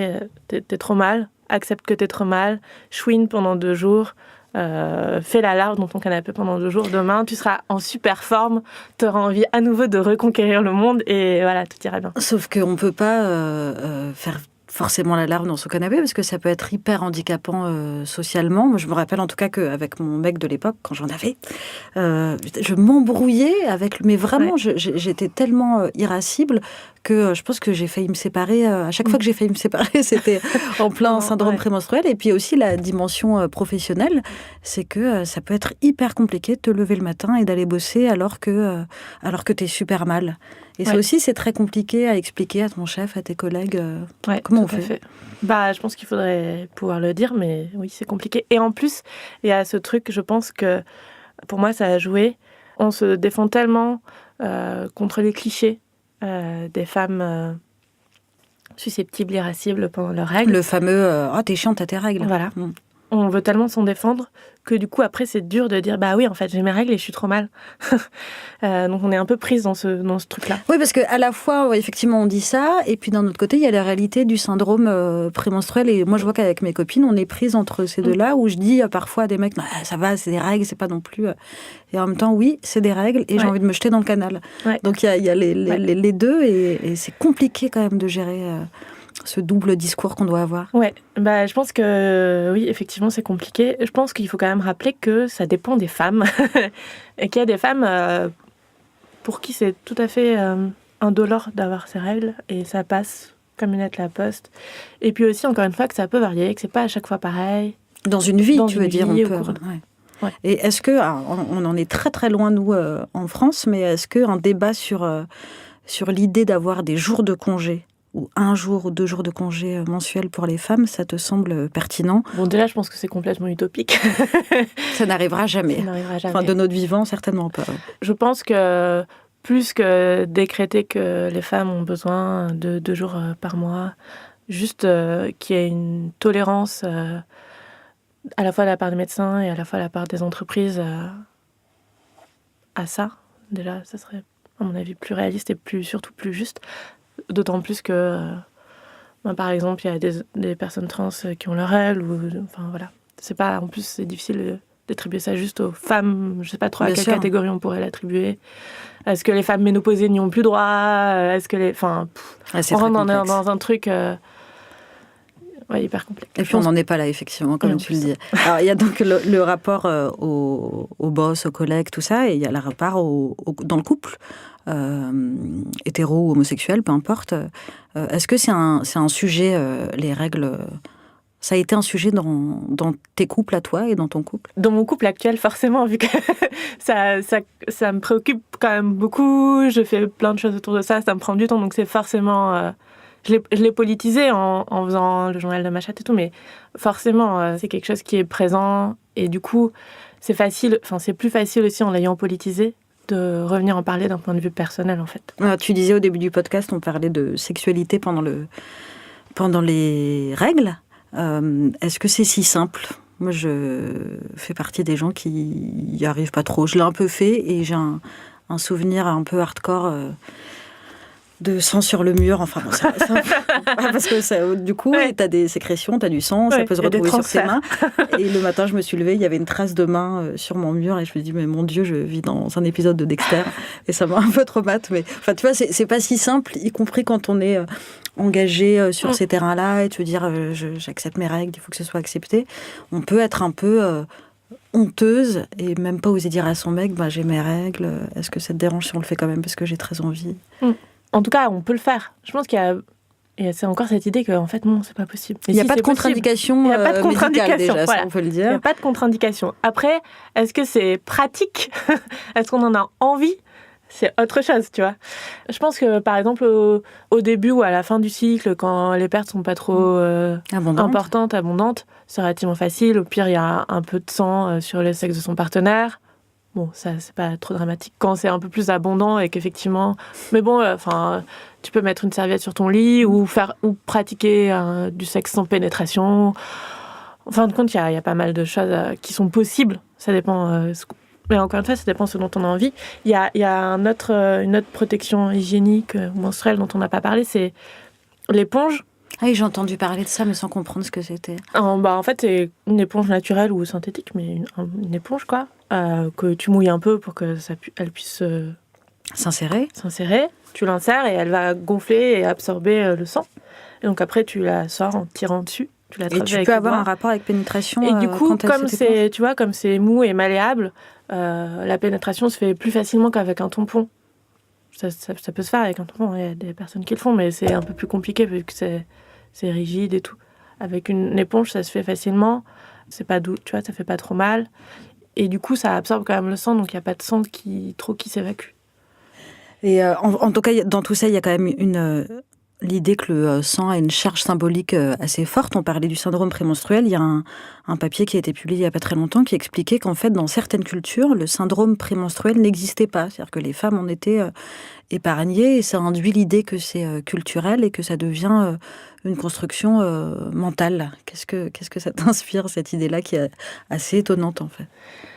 t'es trop mal. Accepte que t'es trop mal. Chouine pendant 2 jours. fais la larve dans ton canapé pendant 2 jours. Demain, tu seras en super forme, tu auras envie à nouveau de reconquérir le monde et voilà, tout ira bien. Sauf qu'on ne peut pas faire forcément la larve dans son canapé parce que ça peut être hyper handicapant socialement. Moi, je me rappelle en tout cas qu'avec mon mec de l'époque, quand j'en avais, je m'embrouillais avec lui. Mais vraiment, j'étais tellement irascible que je pense que j'ai failli me séparer. À chaque fois que j'ai failli me séparer, c'était en plein syndrome prémenstruel. Et puis aussi la dimension professionnelle, c'est que ça peut être hyper compliqué de te lever le matin et d'aller bosser alors que tu es super mal. Et ça aussi, c'est très compliqué à expliquer à ton chef, à tes collègues. Comment on fait ? Je pense qu'il faudrait pouvoir le dire, mais oui, c'est compliqué. Et en plus, il y a ce truc, je pense que pour moi, ça a joué. On se défend tellement contre les clichés des femmes susceptibles, irascibles pendant leurs règles. Le fameux « t'es chiante, t'as tes règles ». Voilà. On veut tellement s'en défendre que du coup, après, c'est dur de dire « Bah oui, en fait, j'ai mes règles et je suis trop mal ». Donc, on est un peu prise dans ce truc-là. Oui, parce qu'à la fois, effectivement, on dit ça, et puis d'un autre côté, il y a la réalité du syndrome prémenstruel. Et moi, je vois qu'avec mes copines, on est prise entre ces deux-là, où je dis parfois à des mecs « ça va, c'est des règles, c'est pas non plus… » Et en même temps, oui, c'est des règles, et j'ai envie de me jeter dans le canal. Donc, il y a les deux, et c'est compliqué quand même de gérer… ce double discours qu'on doit avoir. Ouais, je pense que oui, effectivement, c'est compliqué. Je pense qu'il faut quand même rappeler que ça dépend des femmes et qu'il y a des femmes pour qui c'est tout à fait indolore d'avoir ces règles et ça passe comme une lettre à la poste. Et puis aussi, encore une fois, que ça peut varier, que c'est pas à chaque fois pareil. Dans une vie, tu veux dire, on peut. Ouais. Et est-ce que, on en est très très loin nous en France, mais est-ce qu'un débat sur l'idée d'avoir des jours de congé ou 1 jour ou 2 jours de congé mensuels pour les femmes, ça te semble pertinent ? Bon, déjà, je pense que c'est complètement utopique. Ça n'arrivera jamais. Ça n'arrivera jamais. Enfin, de notre vivant, certainement pas. Je pense que plus que décréter que les femmes ont besoin de 2 jours par mois, juste qu'il y ait une tolérance à la fois de la part des médecins et à la fois de la part des entreprises à ça, déjà, ça serait, à mon avis, plus réaliste et surtout plus juste. D'autant plus que, par exemple, il y a des personnes trans qui ont leurs règles. Enfin, voilà. C'est pas, en plus, c'est difficile d'attribuer ça juste aux femmes. Je sais pas trop à quelle catégorie on pourrait l'attribuer. Est-ce que les femmes ménopausées n'y ont plus droit ? Est-ce que on rentre dans un truc hyper complexe. Et puis on n'en est pas là, effectivement, comme tu le dis. Alors, il y a donc le rapport au boss, aux collègues, tout ça, et il y a le rapport dans le couple. Hétéro ou homosexuel, peu importe. Est-ce que c'est un sujet, les règles, ça a été un sujet dans tes couples à toi et dans ton couple ? Dans mon couple actuel, forcément, vu que ça me préoccupe quand même beaucoup, je fais plein de choses autour de ça me prend du temps, donc c'est forcément… je l'ai politisé en faisant le journal de ma chatte et tout, mais forcément, c'est quelque chose qui est présent, et du coup, c'est plus facile aussi en l'ayant politisé, de revenir en parler d'un point de vue personnel, en fait. Alors, tu disais au début du podcast, on parlait de sexualité pendant les règles. Est-ce que c'est si simple ? Moi, je fais partie des gens qui n'y arrivent pas trop. Je l'ai un peu fait et j'ai un souvenir un peu hardcore de sang sur le mur. Enfin, parce que du coup, t'as des sécrétions, t'as du sang, ça peut se retrouver sur tes mains. Et le matin, je me suis levée, il y avait une trace de main sur mon mur et je me dis, mais mon Dieu, je vis dans un épisode de Dexter. Et ça m'a un peu traumatisée. Mais enfin, tu vois, c'est pas si simple, y compris quand on est engagé sur ces terrains-là et te dire, j'accepte mes règles, il faut que ce soit accepté. On peut être un peu honteuse et même pas oser dire à son mec, j'ai mes règles. Est-ce que ça te dérange si on le fait quand même parce que j'ai très envie ? En tout cas, on peut le faire. Je pense qu'il y a... Et c'est encore cette idée qu'en fait, non, c'est pas possible. Il n'y a pas de contre-indication médicale, déjà, voilà. Ça, on peut le dire. Il n'y a pas de contre-indication. Après, est-ce que c'est pratique ? Est-ce qu'on en a envie ? C'est autre chose, tu vois. Je pense que, par exemple, au début ou à la fin du cycle, quand les pertes sont pas trop importantes, abondantes, c'est relativement facile. Au pire, il y a un peu de sang sur le sexe de son partenaire. Bon, ça, c'est pas trop dramatique. Quand c'est un peu plus abondant et qu'effectivement... Mais bon, tu peux mettre une serviette sur ton lit ou pratiquer du sexe sans pénétration. En fin de compte, il y a pas mal de choses qui sont possibles. Ça dépend... mais encore une fois, ça dépend ce dont on a envie. Il y a une autre protection hygiénique menstruelle dont on n'a pas parlé, c'est l'éponge. Ah oui, j'ai entendu parler de ça, mais sans comprendre ce que c'était. En fait, c'est une éponge naturelle ou synthétique, mais une éponge, quoi, que tu mouilles un peu pour que elle puisse S'insérer. Tu l'insères et elle va gonfler et absorber le sang. Et donc après, tu la sors en tirant dessus. Et tu peux avoir un rapport avec pénétration. Et du coup, comme c'est mou et malléable, la pénétration se fait plus facilement qu'avec un tampon. Ça peut se faire avec un tampon. Il y a des personnes qui le font, mais c'est un peu plus compliqué vu que c'est rigide et tout. Avec une éponge, ça se fait facilement. C'est pas doux, tu vois, ça fait pas trop mal. Et du coup, ça absorbe quand même le sang, donc il n'y a pas de sang qui s'évacue. Et en tout cas, dans tout ça, il y a quand même l'idée que le sang a une charge symbolique assez forte. On parlait du syndrome prémenstruel. Il y a un papier qui a été publié il n'y a pas très longtemps qui expliquait qu'en fait, dans certaines cultures, le syndrome prémenstruel n'existait pas. C'est-à-dire que les femmes en étaient épargnées et ça induit l'idée que c'est culturel et que ça devient une construction mentale. Qu'est-ce que ça t'inspire, cette idée-là qui est assez étonnante en fait?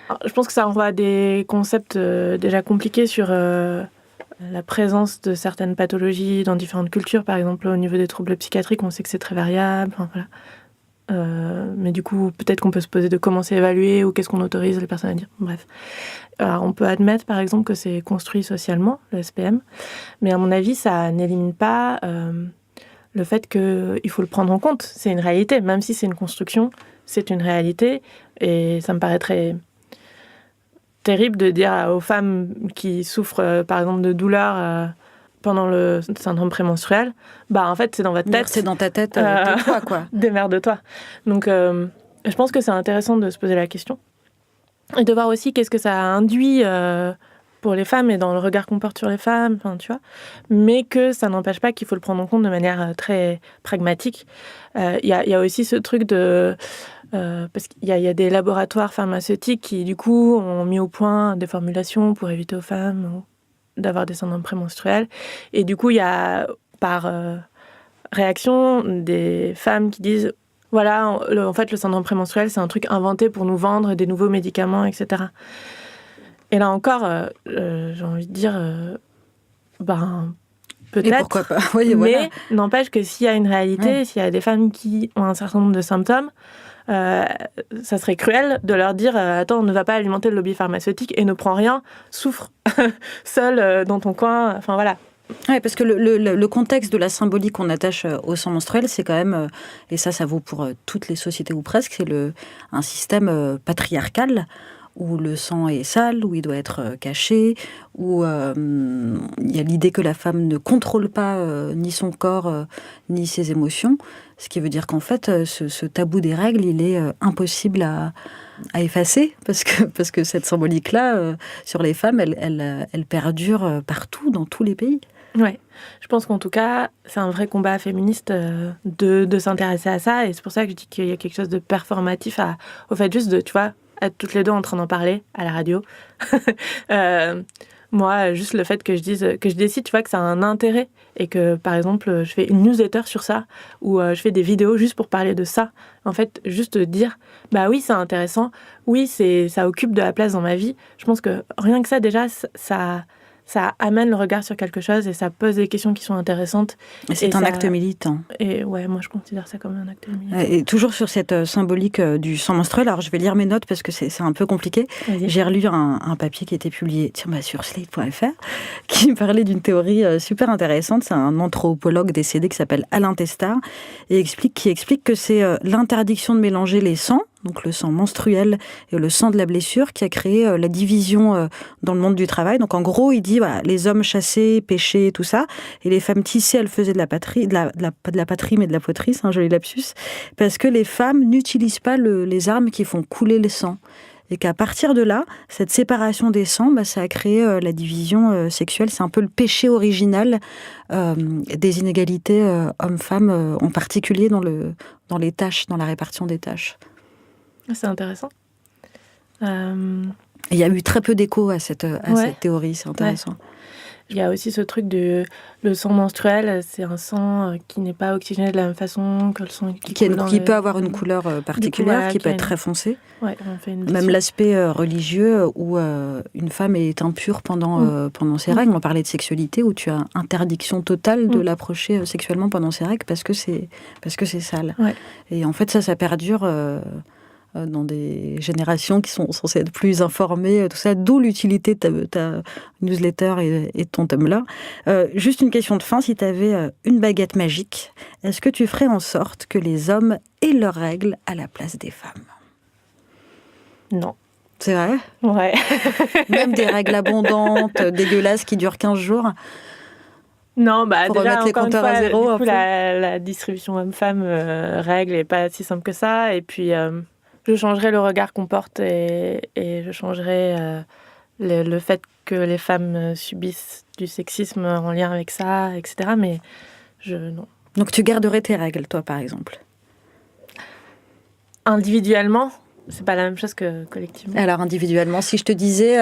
Alors, je pense que ça renvoie à des concepts déjà compliqués sur la présence de certaines pathologies dans différentes cultures. Par exemple, au niveau des troubles psychiatriques, on sait que c'est très variable. Enfin, voilà. Mais du coup, peut-être qu'on peut se poser de comment c'est évalué ou qu'est-ce qu'on autorise les personnes à dire. Bref. Alors, on peut admettre, par exemple, que c'est construit socialement, le SPM. Mais à mon avis, ça n'élimine pas le fait qu'il faut le prendre en compte. C'est une réalité. Même si c'est une construction, c'est une réalité. Et ça me paraît très terrible de dire aux femmes qui souffrent, par exemple, de douleurs pendant le syndrome prémenstruel, en fait, c'est dans votre tête. C'est dans ta tête, tais-toi, quoi. Démerde-toi. Donc, je pense que c'est intéressant de se poser la question. Et de voir aussi qu'est-ce que ça induit pour les femmes et dans le regard qu'on porte sur les femmes, tu vois. Mais que ça n'empêche pas qu'il faut le prendre en compte de manière très pragmatique. Il y a aussi ce truc de... parce qu'il y a des laboratoires pharmaceutiques qui, du coup, ont mis au point des formulations pour éviter aux femmes d'avoir des syndromes prémenstruels. Et du coup, il y a, par réaction, des femmes qui disent voilà, en fait, le syndrome prémenstruel, c'est un truc inventé pour nous vendre des nouveaux médicaments, etc. Et là encore, j'ai envie de dire, peut-être. Et pourquoi pas. Oui, mais voilà. n'empêche que s'il y a une réalité, s'il y a des femmes qui ont un certain nombre de symptômes, ça serait cruel de leur dire attends, ne va pas alimenter le lobby pharmaceutique et ne prends rien, souffre seul dans ton coin. Enfin voilà. Oui, parce que le contexte de la symbolique qu'on attache au sang menstruel, c'est quand même, et ça vaut pour toutes les sociétés ou presque, c'est un système patriarcal où le sang est sale, où il doit être caché, où il y a l'idée que la femme ne contrôle pas ni son corps, ni ses émotions. Ce qui veut dire qu'en fait, ce tabou des règles, il est impossible à effacer, parce que cette symbolique-là, sur les femmes, elle perdure partout, dans tous les pays. Ouais, je pense qu'en tout cas, c'est un vrai combat féministe de s'intéresser à ça, et c'est pour ça que je dis qu'il y a quelque chose de performatif au fait juste de, tu vois, être toutes les deux en train d'en parler à la radio. Moi, juste le fait que je décide, tu vois, que ça a un intérêt et que, par exemple, je fais une newsletter sur ça ou je fais des vidéos juste pour parler de ça. En fait, juste dire, bah oui, c'est intéressant, oui, ça occupe de la place dans ma vie. Je pense que rien que ça, déjà, ça amène le regard sur quelque chose et ça pose des questions qui sont intéressantes. Et c'est un acte militant. Et ouais, moi je considère ça comme un acte militant. Et toujours sur cette symbolique du sang menstruel, alors je vais lire mes notes parce que c'est un peu compliqué. Vas-y. J'ai relu un papier qui a été publié sur Slate.fr qui parlait d'une théorie super intéressante. C'est un anthropologue décédé qui s'appelle Alain Testard et qui explique que c'est l'interdiction de mélanger les sangs, donc le sang menstruel et le sang de la blessure, qui a créé la division dans le monde du travail. Donc en gros, il dit, voilà, les hommes chassaient, pêchaient, tout ça, et les femmes tissées, elles faisaient de la patrie, pas de la patrie, mais de la poterie, c'est un joli lapsus, parce que les femmes n'utilisent pas les armes qui font couler le sang. Et qu'à partir de là, cette séparation des sangs, ça a créé la division sexuelle. C'est un peu le péché original des inégalités hommes-femmes, en particulier dans les tâches, dans la répartition des tâches. C'est intéressant. Il y a eu très peu d'écho à cette théorie, c'est intéressant. Il y a aussi ce truc de le sang menstruel, c'est un sang qui n'est pas oxygéné de la même façon que le sang qui peut avoir une couleur particulière, qui peut être très foncé. Ouais, on fait même l'aspect religieux où une femme est impure pendant ses règles. On parlait de sexualité où tu as interdiction totale de l'approcher sexuellement pendant ses règles parce que c'est sale. Ouais. Et en fait, ça perdure dans des générations qui sont censées être plus informées, tout ça, d'où l'utilité de ta newsletter et de ton tome-là. Juste une question de fin, si tu avais une baguette magique, est-ce que tu ferais en sorte que les hommes aient leurs règles à la place des femmes ? Non. C'est vrai ? Ouais. Même des règles abondantes, dégueulasses, qui durent 15 jours ? Non, pour déjà, remettre les compteurs à zéro. Du coup, la distribution homme-femme règle n'est pas si simple que ça. Et puis, je changerai le regard qu'on porte et je changerai le fait que les femmes subissent du sexisme en lien avec ça, etc. Mais non. Donc tu garderais tes règles, toi, par exemple ? Individuellement, c'est pas la même chose que collectivement. Alors individuellement, si je te disais,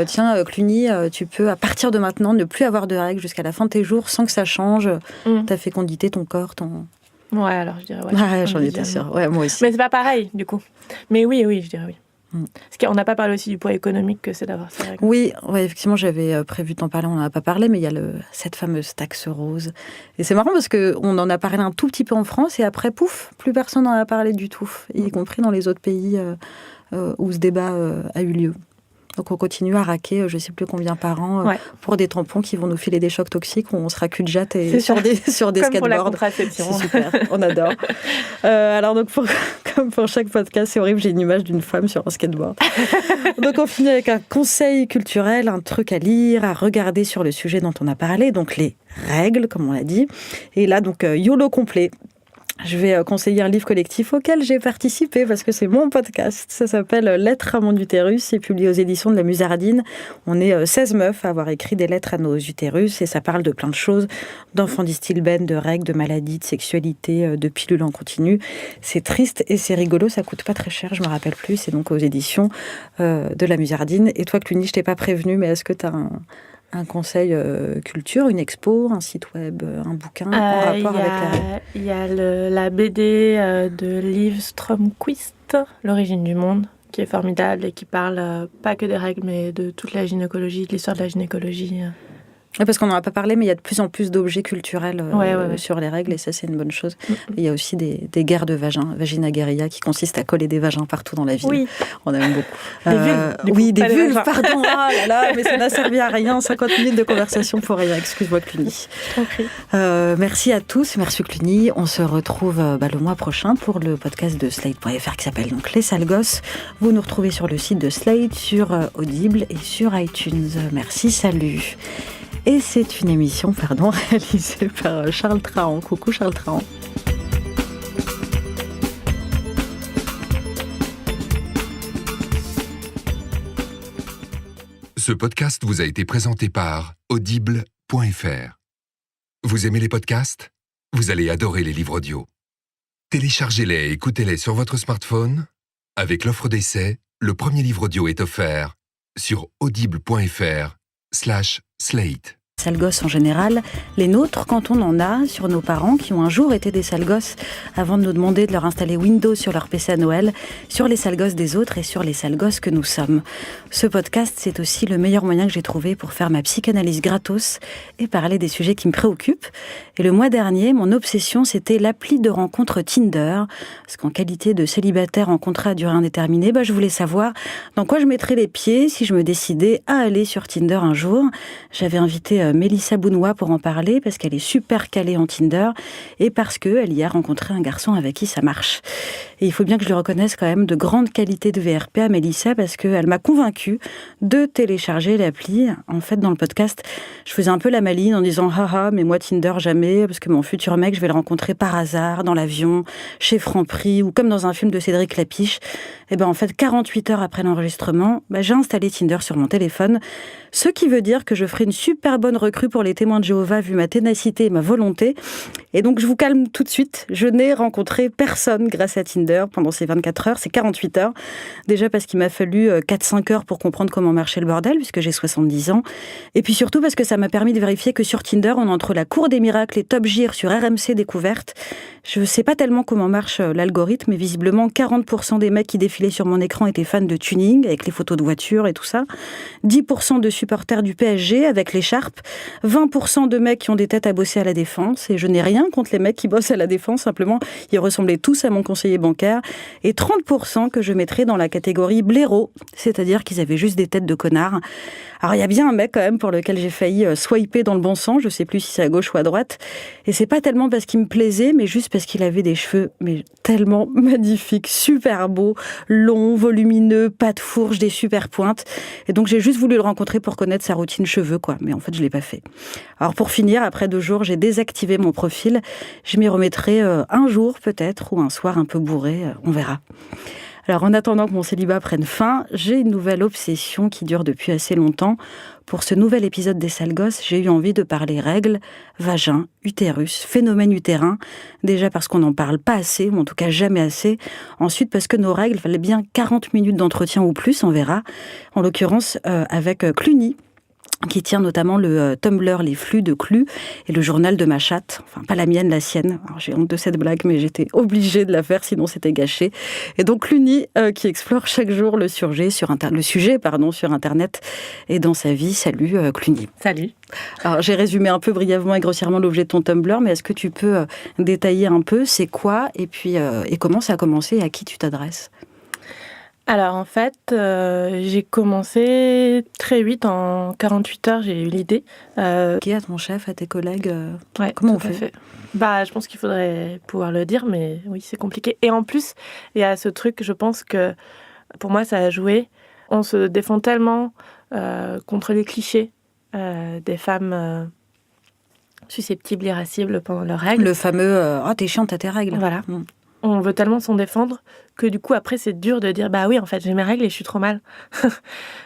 tiens, Cluny, tu peux à partir de maintenant ne plus avoir de règles jusqu'à la fin de tes jours sans que ça change ta fécondité, ton corps, ton... Ouais, alors je dirais ouais. Ouais, j'en étais sûre. Ouais, moi aussi. Mais c'est pas pareil, du coup. Mais oui, je dirais oui. Parce qu'on n'a pas parlé aussi du poids économique que c'est d'avoir ces règles. Oui, effectivement, j'avais prévu de t'en parler, on n'en a pas parlé, mais il y a cette fameuse taxe rose. Et c'est marrant parce qu'on en a parlé un tout petit peu en France et après, pouf, plus personne n'en a parlé du tout, y compris dans les autres pays où ce débat a eu lieu. Donc on continue à raquer, je ne sais plus combien par an, pour des tampons qui vont nous filer des chocs toxiques où on sera cul-de-jatte et sur des Comme skateboards. Pour la contraception. C'est super, on adore. Alors donc comme pour chaque podcast, c'est horrible, j'ai une image d'une femme sur un skateboard. Donc on finit avec un conseil culturel, un truc à lire, à regarder sur le sujet dont on a parlé, donc les règles, comme on l'a dit. Et là, donc YOLO complet. Je vais conseiller un livre collectif auquel j'ai participé parce que c'est mon podcast. Ça s'appelle Lettres à mon utérus. C'est publié aux éditions de la Musardine. On est 16 meufs à avoir écrit des lettres à nos utérus et ça parle de plein de choses, d'enfants d'Istilben, de règles, de maladies, de sexualité, de pilules en continu. C'est triste et c'est rigolo. Ça coûte pas très cher, je me rappelle plus. C'est donc aux éditions de la Musardine. Et toi, Cluny, je t'ai pas prévenu, mais est-ce que tu as un conseil culture, une expo, un site web, un bouquin en rapport avec la règle? Il y a la BD de Liv Strömquist, L'origine du monde, qui est formidable et qui parle pas que des règles, mais de toute la gynécologie, de l'histoire de la gynécologie. Parce qu'on n'en a pas parlé, mais il y a de plus en plus d'objets culturels sur les règles, et ça, c'est une bonne chose. Il y a aussi des guerres de vagins, vaginaguerilla, qui consistent à coller des vagins partout dans la ville. Oui. On aime beaucoup. Des vulves, pardon. Ah là là, mais ça n'a servi à rien. 50 minutes de conversation pour rien. Excuse-moi, Cluny. Merci à tous. Merci, Cluny. On se retrouve le mois prochain pour le podcast de Slate.fr qui s'appelle donc Les Sales Gosses. Vous nous retrouvez sur le site de Slate, sur Audible et sur iTunes. Merci, salut. Et c'est une émission, réalisée par Charles Trahan. Coucou Charles Trahan. Ce podcast vous a été présenté par Audible.fr. Vous aimez les podcasts ? Vous allez adorer les livres audio. Téléchargez-les et écoutez-les sur votre smartphone. Avec l'offre d'essai, le premier livre audio est offert sur audible.fr/slate. Sales gosses en général, les nôtres quand on en a, sur nos parents qui ont un jour été des sales gosses avant de nous demander de leur installer Windows sur leur PC à Noël, sur les sales gosses des autres et sur les sales gosses que nous sommes. Ce podcast, c'est aussi le meilleur moyen que j'ai trouvé pour faire ma psychanalyse gratos et parler des sujets qui me préoccupent. Et le mois dernier, mon obsession, c'était l'appli de rencontre Tinder, parce qu'en qualité de célibataire en contrat à durée indéterminée, je voulais savoir dans quoi je mettrais les pieds si je me décidais à aller sur Tinder un jour. J'avais invité Mélissa Bounois pour en parler parce qu'elle est super calée en Tinder et parce qu'elle y a rencontré un garçon avec qui ça marche. Et il faut bien que je le reconnaisse quand même de grande qualité de VRP à Mélissa parce qu'elle m'a convaincue de télécharger l'appli. En fait, dans le podcast, je faisais un peu la maline en disant « Haha, mais moi Tinder jamais, parce que mon futur mec, je vais le rencontrer par hasard, dans l'avion, chez Franprix ou comme dans un film de Cédric Lapiche. » Et en fait, 48 heures après l'enregistrement, j'ai installé Tinder sur mon téléphone, ce qui veut dire que je ferai une super bonne recrue pour les témoins de Jéhovah vu ma ténacité et ma volonté. Et donc, je vous calme tout de suite, je n'ai rencontré personne grâce à Tinder. Tinder pendant ces 24 heures, c'est 48 heures. Déjà parce qu'il m'a fallu 4-5 heures pour comprendre comment marchait le bordel, puisque j'ai 70 ans. Et puis surtout parce que ça m'a permis de vérifier que sur Tinder, on est entre la cour des miracles et Top Gear sur RMC Découverte. Je ne sais pas tellement comment marche l'algorithme, mais visiblement 40% des mecs qui défilaient sur mon écran étaient fans de tuning, avec les photos de voitures et tout ça. 10% de supporters du PSG avec l'écharpe. 20% de mecs qui ont des têtes à bosser à la Défense. Et je n'ai rien contre les mecs qui bossent à la Défense, simplement, ils ressemblaient tous à mon conseiller bancaire. Et 30% que je mettrais dans la catégorie blaireau, c'est-à-dire qu'ils avaient juste des têtes de connards. Alors il y a bien un mec quand même pour lequel j'ai failli swiper dans le bon sens, je sais plus si c'est à gauche ou à droite, et c'est pas tellement parce qu'il me plaisait, mais juste parce qu'il avait des cheveux mais tellement magnifiques, super beaux, longs, volumineux, pas de fourche, des super pointes, et donc j'ai juste voulu le rencontrer pour connaître sa routine cheveux, quoi, mais en fait je l'ai pas fait. Alors pour finir, après 2 jours, j'ai désactivé mon profil, je m'y remettrai un jour peut-être, ou un soir un peu bourré, on verra. Alors, en attendant que mon célibat prenne fin, j'ai une nouvelle obsession qui dure depuis assez longtemps. Pour ce nouvel épisode des Sales Gosses, j'ai eu envie de parler règles, vagin, utérus, phénomène utérin. Déjà parce qu'on n'en parle pas assez, ou en tout cas jamais assez. Ensuite parce que nos règles valaient bien 40 minutes d'entretien ou plus, on verra. En l'occurrence, avec Cluny, qui tient notamment le Tumblr Les Flux de Clu et le journal de ma chatte, enfin pas la mienne, la sienne. Alors, j'ai honte de cette blague, mais j'étais obligée de la faire, sinon c'était gâché. Et donc Cluny, qui explore chaque jour le sujet sur Internet et dans sa vie. Salut Cluny. Salut. Alors j'ai résumé un peu brièvement et grossièrement l'objet de ton Tumblr, mais est-ce que tu peux détailler un peu c'est quoi et puis et comment ça a commencé et à qui tu t'adresses ? Alors en fait, j'ai commencé très vite, en 48 heures, j'ai eu l'idée. Qui est à ton chef, à tes collègues Ouais, comment on fait ? Je pense qu'il faudrait pouvoir le dire, mais oui, c'est compliqué. Et en plus, il y a ce truc, je pense que pour moi, ça a joué. On se défend tellement contre les clichés des femmes susceptibles, irascibles pendant leurs règles. Le fameux « t'es chiante, t'as tes règles ». Voilà. On veut tellement s'en défendre que du coup, après, c'est dur de dire « Bah oui, en fait, j'ai mes règles et je suis trop mal. »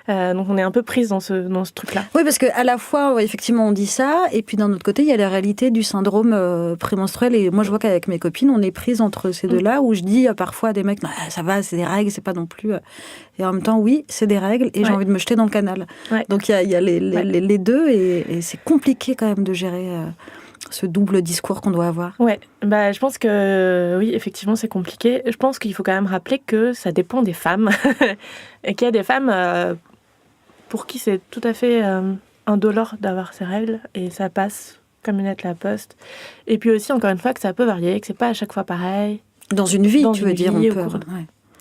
Donc, on est un peu prise dans ce truc-là. Oui, parce qu'à la fois, effectivement, on dit ça, et puis d'un autre côté, il y a la réalité du syndrome prémenstruel. Et moi, je vois qu'avec mes copines, on est prise entre ces deux-là, où je dis parfois à des mecs « ça va, c'est des règles, c'est pas non plus... » Et en même temps, oui, c'est des règles, et j'ai envie de me jeter dans le canal. Ouais. Donc, il y a les deux, et c'est compliqué quand même de gérer... ce double discours qu'on doit avoir. Ouais, je pense que oui, effectivement, c'est compliqué. Je pense qu'il faut quand même rappeler que ça dépend des femmes et qu'il y a des femmes pour qui c'est tout à fait indolore d'avoir ces règles et ça passe comme une lettre à la poste. Et puis aussi, encore une fois, que ça peut varier, que c'est pas à chaque fois pareil. Dans une vie, tu veux dire, on peut.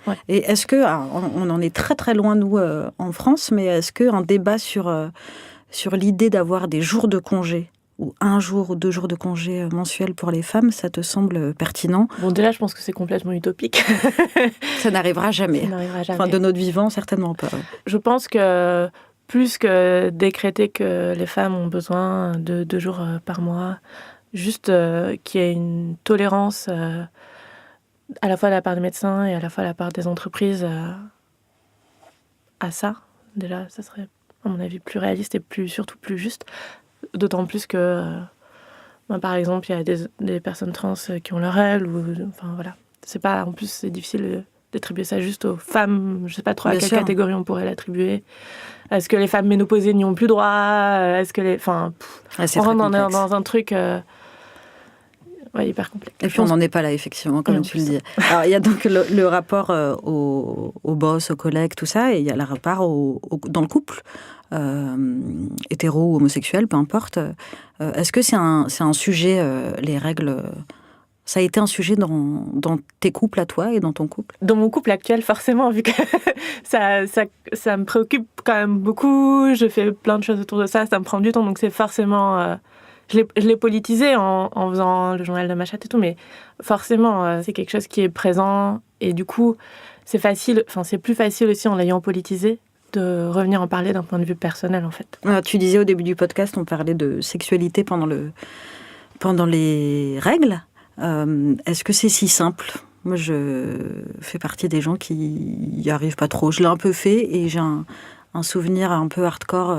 Ouais. Et est-ce que, on en est très très loin nous en France, mais est-ce qu'un débat sur l'idée d'avoir des jours de congé ou 1 jour ou 2 jours de congé mensuel pour les femmes, ça te semble pertinent ? Bon, déjà, je pense que c'est complètement utopique. Ça n'arrivera jamais. Ça n'arrivera jamais. Enfin, de notre vivant, certainement pas. Je pense que plus que décréter que les femmes ont besoin de 2 jours par mois, juste qu'il y ait une tolérance à la fois de la part des médecins et à la fois de la part des entreprises à ça, déjà, ça serait, à mon avis, plus réaliste et surtout plus juste. D'autant plus que, par exemple, il y a des personnes trans qui ont leurs règles. Enfin, voilà. C'est pas, en plus, c'est difficile d'attribuer ça juste aux femmes. Je sais pas trop à quelle catégorie on pourrait l'attribuer. Est-ce que les femmes ménopausées n'y ont plus droit ? Est-ce que on rentre dans un truc hyper complexe. Et puis on n'en est pas là, effectivement, comme tu le dis. Alors, il y a donc le rapport au boss, aux collègues, tout ça, et il y a le rapport dans le couple. Hétéro ou homosexuel, peu importe. Est-ce que c'est un sujet, les règles, ça a été un sujet dans tes couples à toi et dans ton couple ? Dans mon couple actuel, forcément, vu que ça me préoccupe quand même beaucoup, je fais plein de choses autour de ça, ça me prend du temps, donc c'est forcément... je l'ai politisé en faisant le journal de ma chatte et tout, mais forcément, c'est quelque chose qui est présent, et du coup, c'est plus facile aussi en l'ayant politisé, de revenir en parler d'un point de vue personnel, en fait. Alors, tu disais au début du podcast, on parlait de sexualité pendant les règles. Est-ce que c'est si simple ? Moi, je fais partie des gens qui n'y arrivent pas trop. Je l'ai un peu fait et j'ai un souvenir un peu hardcore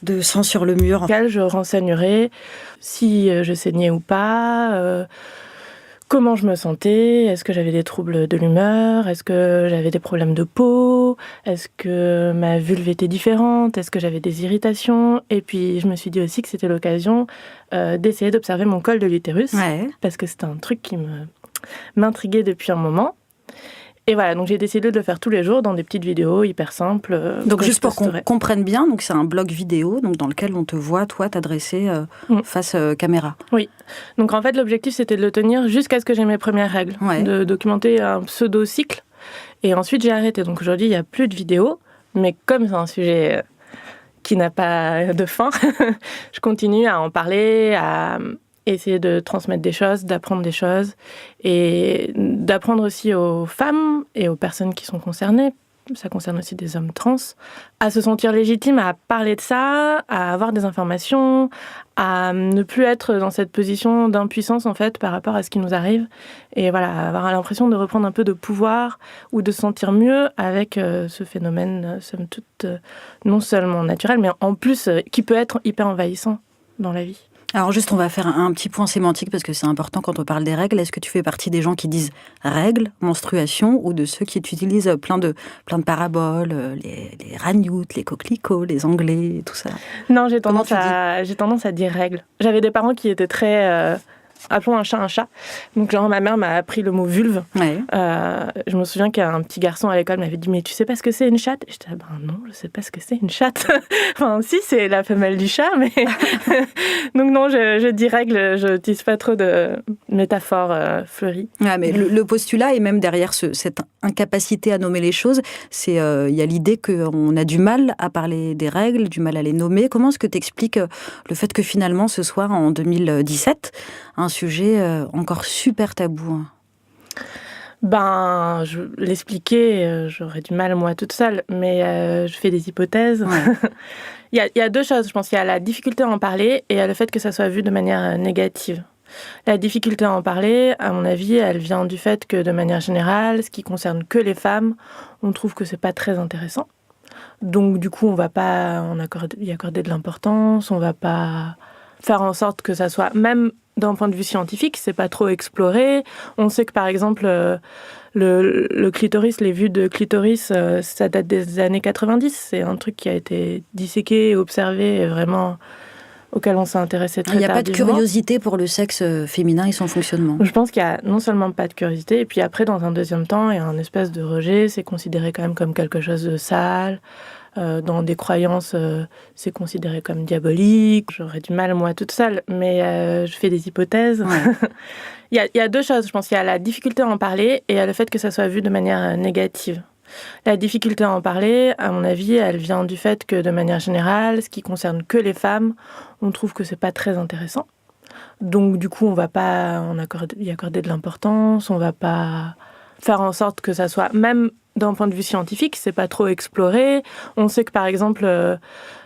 de sang sur le mur. Je renseignerai si je saignais ou pas, comment je me sentais, est-ce que j'avais des troubles de l'humeur, est-ce que j'avais des problèmes de peau, est-ce que ma vulve était différente, est-ce que j'avais des irritations. Et puis je me suis dit aussi que c'était l'occasion d'essayer d'observer mon col de l'utérus, parce que c'était un truc qui m'intriguait depuis un moment. Et voilà, donc j'ai décidé de le faire tous les jours dans des petites vidéos hyper simples. Donc juste pour qu'on comprenne bien, donc c'est un blog vidéo donc dans lequel on te voit, toi, t'adresser face caméra. Oui. Donc en fait, l'objectif, c'était de le tenir jusqu'à ce que j'ai mes premières règles, de documenter un pseudo-cycle. Et ensuite, j'ai arrêté. Donc aujourd'hui, il n'y a plus de vidéos, mais comme c'est un sujet qui n'a pas de fin, je continue à en parler, à essayer de transmettre des choses, d'apprendre des choses et d'apprendre aussi aux femmes et aux personnes qui sont concernées, ça concerne aussi des hommes trans, à se sentir légitimes à parler de ça, à avoir des informations, à ne plus être dans cette position d'impuissance en fait par rapport à ce qui nous arrive et voilà, avoir l'impression de reprendre un peu de pouvoir ou de se sentir mieux avec ce phénomène, somme toute, non seulement naturel, mais en plus qui peut être hyper envahissant dans la vie. Alors juste, on va faire un petit point sémantique parce que c'est important quand on parle des règles. Est-ce que tu fais partie des gens qui disent règles, menstruation, ou de ceux qui utilisent plein de paraboles, les ragnoutes, les coquelicots, les anglais, tout ça? Non, j'ai tendance à dire règles. J'avais des parents qui étaient très... appelons un chat un chat. Donc, genre, ma mère m'a appris le mot vulve. Je me souviens qu'un petit garçon à l'école m'avait dit « Mais tu sais pas ce que c'est une chatte ?» Et j'étais « Ben non, je sais pas ce que c'est une chatte. » Enfin, si, c'est la femelle du chat, mais... Donc non, je dis règle, je n'utilise pas trop de métaphores fleuries. Mais le postulat, et même derrière cette incapacité à nommer les choses, c'est il y a l'idée qu'on a du mal à parler des règles, du mal à les nommer. Comment est-ce que tu expliques le fait que finalement, ce soit en 2017, un sujet encore super tabou? Je l'expliquais, j'aurais du mal moi toute seule, mais je fais des hypothèses. Il y a deux choses, je pense. Il y a la difficulté à en parler et le fait que ça soit vu de manière négative. La difficulté à en parler, à mon avis, elle vient du fait que de manière générale, ce qui concerne que les femmes, on trouve que c'est pas très intéressant. Donc du coup, on va pas y accorder de l'importance, on va pas faire en sorte que ça soit, même d'un point de vue scientifique, c'est pas trop exploré. On sait que par exemple, le clitoris, les vues de clitoris, ça date des années 90. C'est un truc qui a été disséqué, observé, et vraiment auquel on s'est intéressé très tardivement. Il n'y a pas de curiosité pour le sexe féminin et son fonctionnement. Je pense qu'il y a non seulement pas de curiosité, et puis après, dans un deuxième temps, il y a un espèce de rejet. C'est considéré quand même comme quelque chose de sale. Dans des croyances, c'est considéré comme diabolique. J'aurais du mal, moi, toute seule, mais je fais des hypothèses. Il y a deux choses, je pense. Il y a la difficulté à en parler et le fait que ça soit vu de manière négative. La difficulté à en parler, à mon avis, elle vient du fait que, de manière générale, ce qui concerne que les femmes, on trouve que c'est pas très intéressant. Donc, du coup, on va pas y accorder de l'importance, on va pas faire en sorte que ça soit, même d'un point de vue scientifique, c'est pas trop exploré. On sait que, par exemple,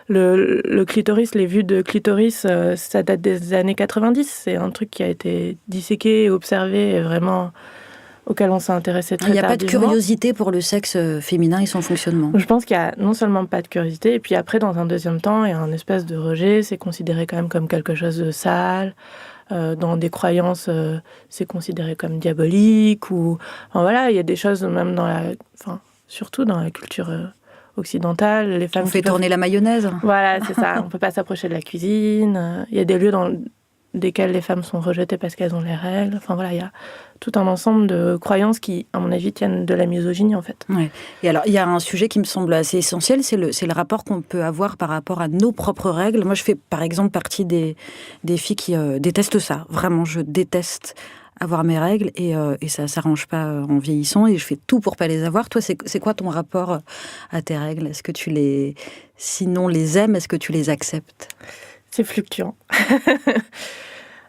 le clitoris, les vues de clitoris, ça date des années 90. C'est un truc qui a été disséqué, observé, et vraiment auquel on s'est intéressé très tardivement. Il n'y a pas de curiosité pour le sexe féminin et son fonctionnement. Je pense qu'il y a non seulement pas de curiosité, et puis après, dans un deuxième temps, il y a un espèce de rejet. C'est considéré quand même comme quelque chose de sale. Dans des croyances, c'est considéré comme diabolique. Enfin, voilà, il y a des choses, même surtout dans la culture occidentale. Les femmes on fait tourner la mayonnaise. Voilà, c'est ça. On ne peut pas s'approcher de la cuisine. Il y a des lieux dans desquels les femmes sont rejetées parce qu'elles ont les règles. Enfin voilà, il y a tout un ensemble de croyances qui, à mon avis, tiennent de la misogynie, en fait. Ouais. Et alors, il y a un sujet qui me semble assez essentiel, c'est le rapport qu'on peut avoir par rapport à nos propres règles. Moi, je fais, par exemple, partie des filles qui détestent ça. Vraiment, je déteste avoir mes règles et ça ne s'arrange pas en vieillissant et je fais tout pour ne pas les avoir. Toi, c'est quoi ton rapport à tes règles? Est-ce que tu sinon les aimes, est-ce que tu les acceptes? C'est fluctuant.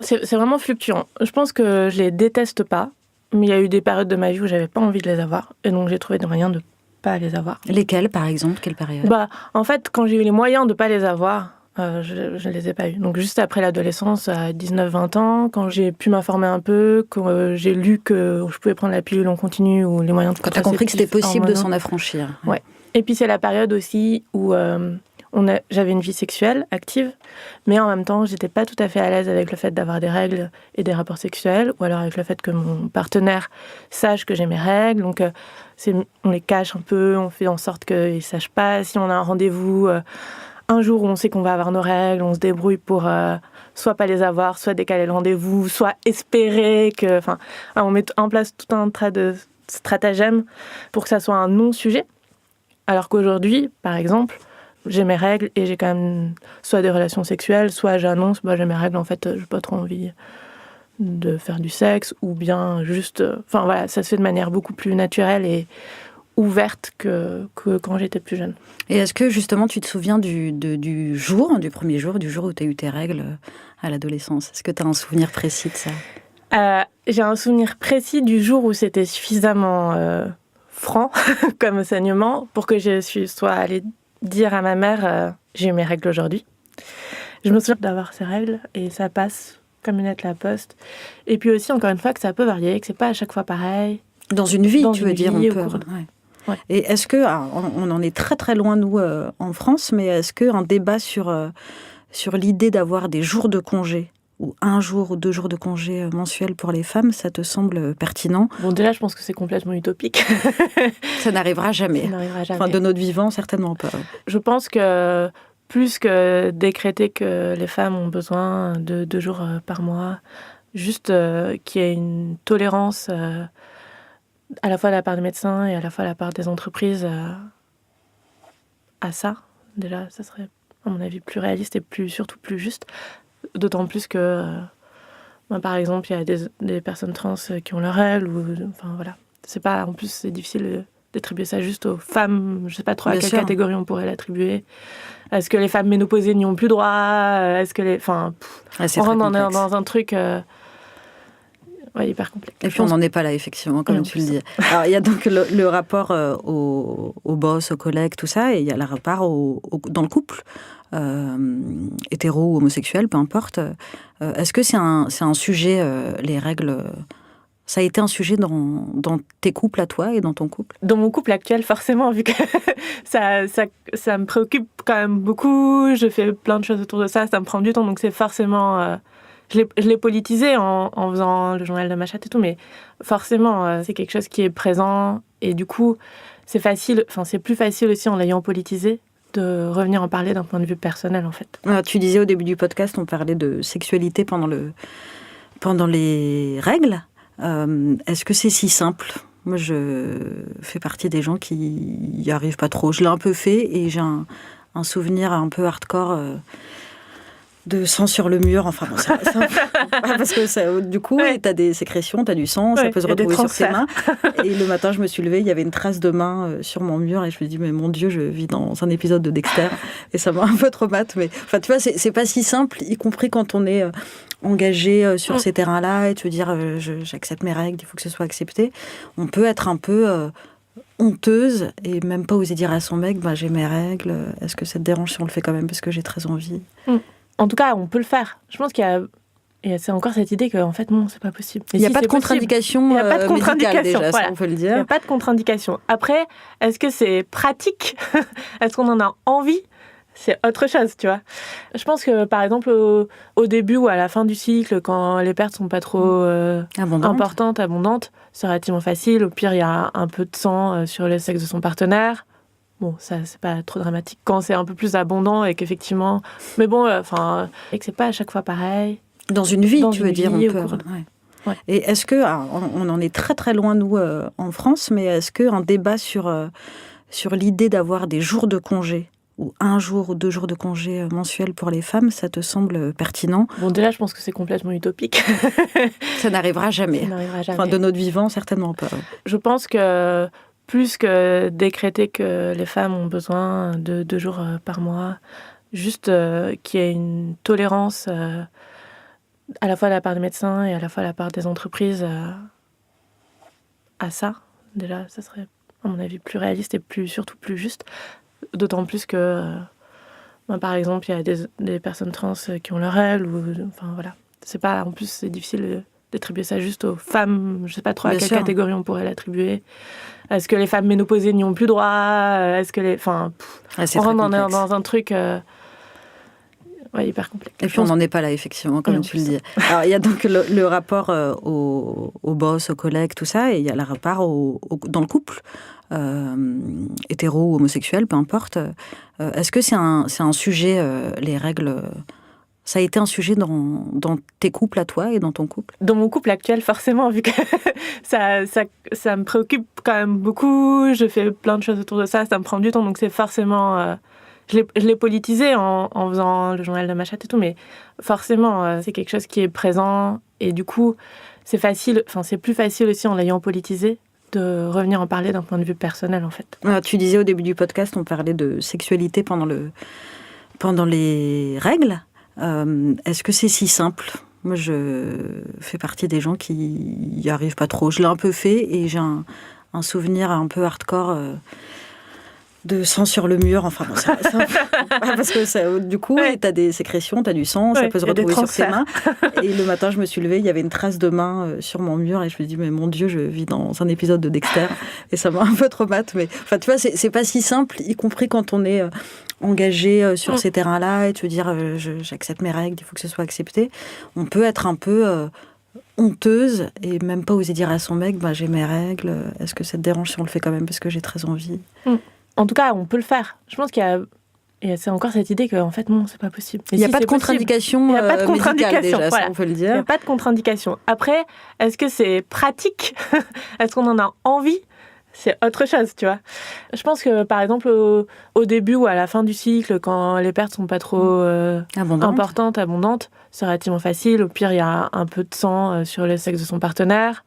C'est vraiment fluctuant. Je pense que je les déteste pas, mais il y a eu des périodes de ma vie où j'avais pas envie de les avoir, et donc j'ai trouvé des moyens de pas les avoir. Lesquelles, par exemple? Quelle période? En fait, quand j'ai eu les moyens de pas les avoir, je les ai pas eus. Donc juste après l'adolescence, à 19-20 ans, quand j'ai pu m'informer un peu, quand j'ai lu que je pouvais prendre la pilule en continu ou les moyens de quand tu as compris que c'était possible de s'en affranchir. Ouais. Et puis c'est la période aussi où j'avais une vie sexuelle active, mais en même temps, j'étais pas tout à fait à l'aise avec le fait d'avoir des règles et des rapports sexuels, ou alors avec le fait que mon partenaire sache que j'ai mes règles. Donc, on les cache un peu, on fait en sorte qu'ils ne sachent pas. Si on a un rendez-vous un jour où on sait qu'on va avoir nos règles, on se débrouille pour soit pas les avoir, soit décaler le rendez-vous, soit espérer que... Enfin, on met en place tout un tas de stratagèmes pour que ça soit un non-sujet. Alors qu'aujourd'hui, par exemple, j'ai mes règles et j'ai quand même soit des relations sexuelles, soit j'annonce, j'ai mes règles, en fait, j'ai pas trop envie de faire du sexe, ou bien juste... Enfin voilà, ça se fait de manière beaucoup plus naturelle et ouverte que quand j'étais plus jeune. Et est-ce que justement tu te souviens du premier jour, du jour où tu as eu tes règles à l'adolescence? Est-ce que tu as un souvenir précis de ça? J'ai un souvenir précis du jour où c'était suffisamment franc comme enseignement pour que je sois allée dire à ma mère j'ai eu mes règles aujourd'hui. Je me souviens d'avoir ces règles et ça passe comme une lettre à la poste. Et puis aussi, encore une fois, que ça peut varier, que c'est pas à chaque fois pareil. Dans une vie, tu veux dire, on peut... Ouais. Et est-ce que, on en est très très loin, nous, en France, mais est-ce qu'un débat sur l'idée d'avoir des jours de congé, ou 1 jour ou 2 jours de congé mensuels pour les femmes, ça te semble pertinent? Bon, déjà, je pense que c'est complètement utopique. Ça n'arrivera jamais. Ça n'arrivera jamais. Enfin, de notre vivant, certainement pas. Je pense que plus que décréter que les femmes ont besoin de 2 jours par mois, juste qu'il y ait une tolérance... à la fois de la part des médecins et à la fois de la part des entreprises à ça. Déjà, ça serait, à mon avis, plus réaliste et surtout plus juste. D'autant plus que, par exemple, il y a des personnes trans qui ont leurs règles. Enfin, voilà. En plus, c'est difficile d'attribuer ça juste aux femmes. Je ne sais pas trop à quelle catégorie on pourrait l'attribuer. Est-ce que les femmes ménopausées n'y ont plus droit? Est-ce que on rentre dans un truc... Ouais, hyper complexe. Et puis on n'en est pas là, effectivement, comme tu le dis. Alors, il y a donc le rapport au boss, aux collègues, tout ça, et il y a le rapport dans le couple, hétéro ou homosexuel, peu importe. Est-ce que c'est un sujet, les règles... Ça a été un sujet dans tes couples à toi et dans ton couple? Dans mon couple actuel, forcément, vu que ça me préoccupe quand même beaucoup. Je fais plein de choses autour de ça, ça me prend du temps, donc c'est forcément... Je l'ai politisé en faisant le journal de ma chatte et tout, mais forcément, c'est quelque chose qui est présent. Et du coup, c'est plus facile aussi en l'ayant politisé de revenir en parler d'un point de vue personnel, en fait. Alors, tu disais au début du podcast, on parlait de sexualité pendant les règles. Est-ce que c'est si simple? Moi, je fais partie des gens qui n'y arrivent pas trop. Je l'ai un peu fait et j'ai un souvenir un peu hardcore... de sang sur le mur, enfin bon, parce que du coup, t'as des sécrétions, t'as du sang, ça peut se retrouver sur tes mains. Et le matin, je me suis levée, il y avait une trace de main sur mon mur et je me dis, mais mon Dieu, je vis dans un épisode de Dexter et ça m'a un peu traumatisé. Mais enfin, tu vois, c'est pas si simple, y compris quand on est engagé sur ces terrains-là et tu veux dire, j'accepte mes règles, il faut que ce soit accepté. On peut être un peu honteuse et même pas oser dire à son mec, j'ai mes règles, est-ce que ça te dérange si on le fait quand même parce que j'ai très envie? En tout cas, on peut le faire. Je pense qu'il y a... Et c'est encore cette idée qu'en fait, non, c'est pas possible. Il n'y a pas de contre-indication médicale, déjà, voilà. ça, on peut le dire. Il n'y a pas de contre-indication. Après, est-ce que c'est pratique? Est-ce qu'on en a envie? C'est autre chose, tu vois. Je pense que, par exemple, au début ou à la fin du cycle, quand les pertes sont pas trop importantes, abondantes, c'est relativement facile. Au pire, il y a un peu de sang sur le sexe de son partenaire. Bon, ça, c'est pas trop dramatique. Quand c'est un peu plus abondant et qu'effectivement... Mais bon, et que c'est pas à chaque fois pareil. Dans une vie, tu veux dire, on peut... Ouais. Et est-ce que... on en est très très loin, nous, en France, mais est-ce qu'un débat sur l'idée d'avoir des jours de congé, ou 1 jour ou 2 jours de congé mensuels pour les femmes, ça te semble pertinent? Bon, déjà, je pense que c'est complètement utopique. Ça n'arrivera jamais. Ça n'arrivera jamais. Enfin, de notre vivant, certainement pas. Je pense que... Plus que décréter que les femmes ont besoin de 2 jours par mois, juste qu'il y ait une tolérance à la fois de la part des médecins et à la fois de la part des entreprises à ça. Déjà, ça serait, à mon avis, plus réaliste et surtout plus juste. D'autant plus que, par exemple, il y a des personnes trans qui ont leurs règles. Enfin, voilà. En plus, c'est difficile d'attribuer ça juste aux femmes. Je sais pas trop à Bien quelle sûr. catégorie on pourrait l'attribuer. Est-ce que les femmes ménopausées n'y ont plus droit? Est-ce que les... Enfin, C'est on très rentre complexe. dans un truc hyper complexe. Et puis on n'en est pas là, effectivement, comme Non, tu le dis. Alors il y a donc le rapport au boss, aux collègues, tout ça, et il y a le rapport dans le couple, hétéro ou homosexuel, peu importe. Est-ce que c'est un sujet, les règles, ça a été un sujet dans tes couples à toi et dans ton couple? Dans mon couple actuel, forcément, vu que ça me préoccupe quand même beaucoup, je fais plein de choses autour de ça, ça me prend du temps, donc c'est forcément... Je l'ai politisé en faisant le journal de ma chatte et tout, mais forcément, c'est quelque chose qui est présent. Et du coup, c'est plus facile aussi en l'ayant politisé de revenir en parler d'un point de vue personnel, en fait. Tu disais au début du podcast, on parlait de sexualité pendant les règles. Est-ce que c'est si simple? Moi, je fais partie des gens qui n'y arrivent pas trop. Je l'ai un peu fait et j'ai un souvenir un peu hardcore de sang sur le mur. Enfin, bon, parce que du coup, t'as des sécrétions, t'as du sang, ça peut se retrouver sur tes mains. Et le matin, je me suis levée, il y avait une trace de main sur mon mur et je me dis, mais mon Dieu, je vis dans un épisode de Dexter. Et ça m'a un peu traumatisée. Mais enfin, tu vois, c'est pas si simple, y compris quand on est engagé sur ces terrains-là et te dire, j'accepte mes règles, il faut que ce soit accepté. On peut être un peu honteuse et même pas oser dire à son mec, j'ai mes règles. Est-ce que ça te dérange si on le fait quand même parce que j'ai très envie? En tout cas, on peut le faire. Je pense qu'il y a... Et c'est encore cette idée qu'en fait, non, c'est pas possible. Il n'y a pas de contre-indication médicale, déjà, voilà. ça, on peut le dire. Il n'y a pas de contre-indication. Après, est-ce que c'est pratique? Est-ce qu'on en a envie? C'est autre chose, tu vois. Je pense que, par exemple, au début ou à la fin du cycle, quand les pertes sont pas trop importantes, abondantes, c'est relativement facile. Au pire, il y a un peu de sang sur le sexe de son partenaire.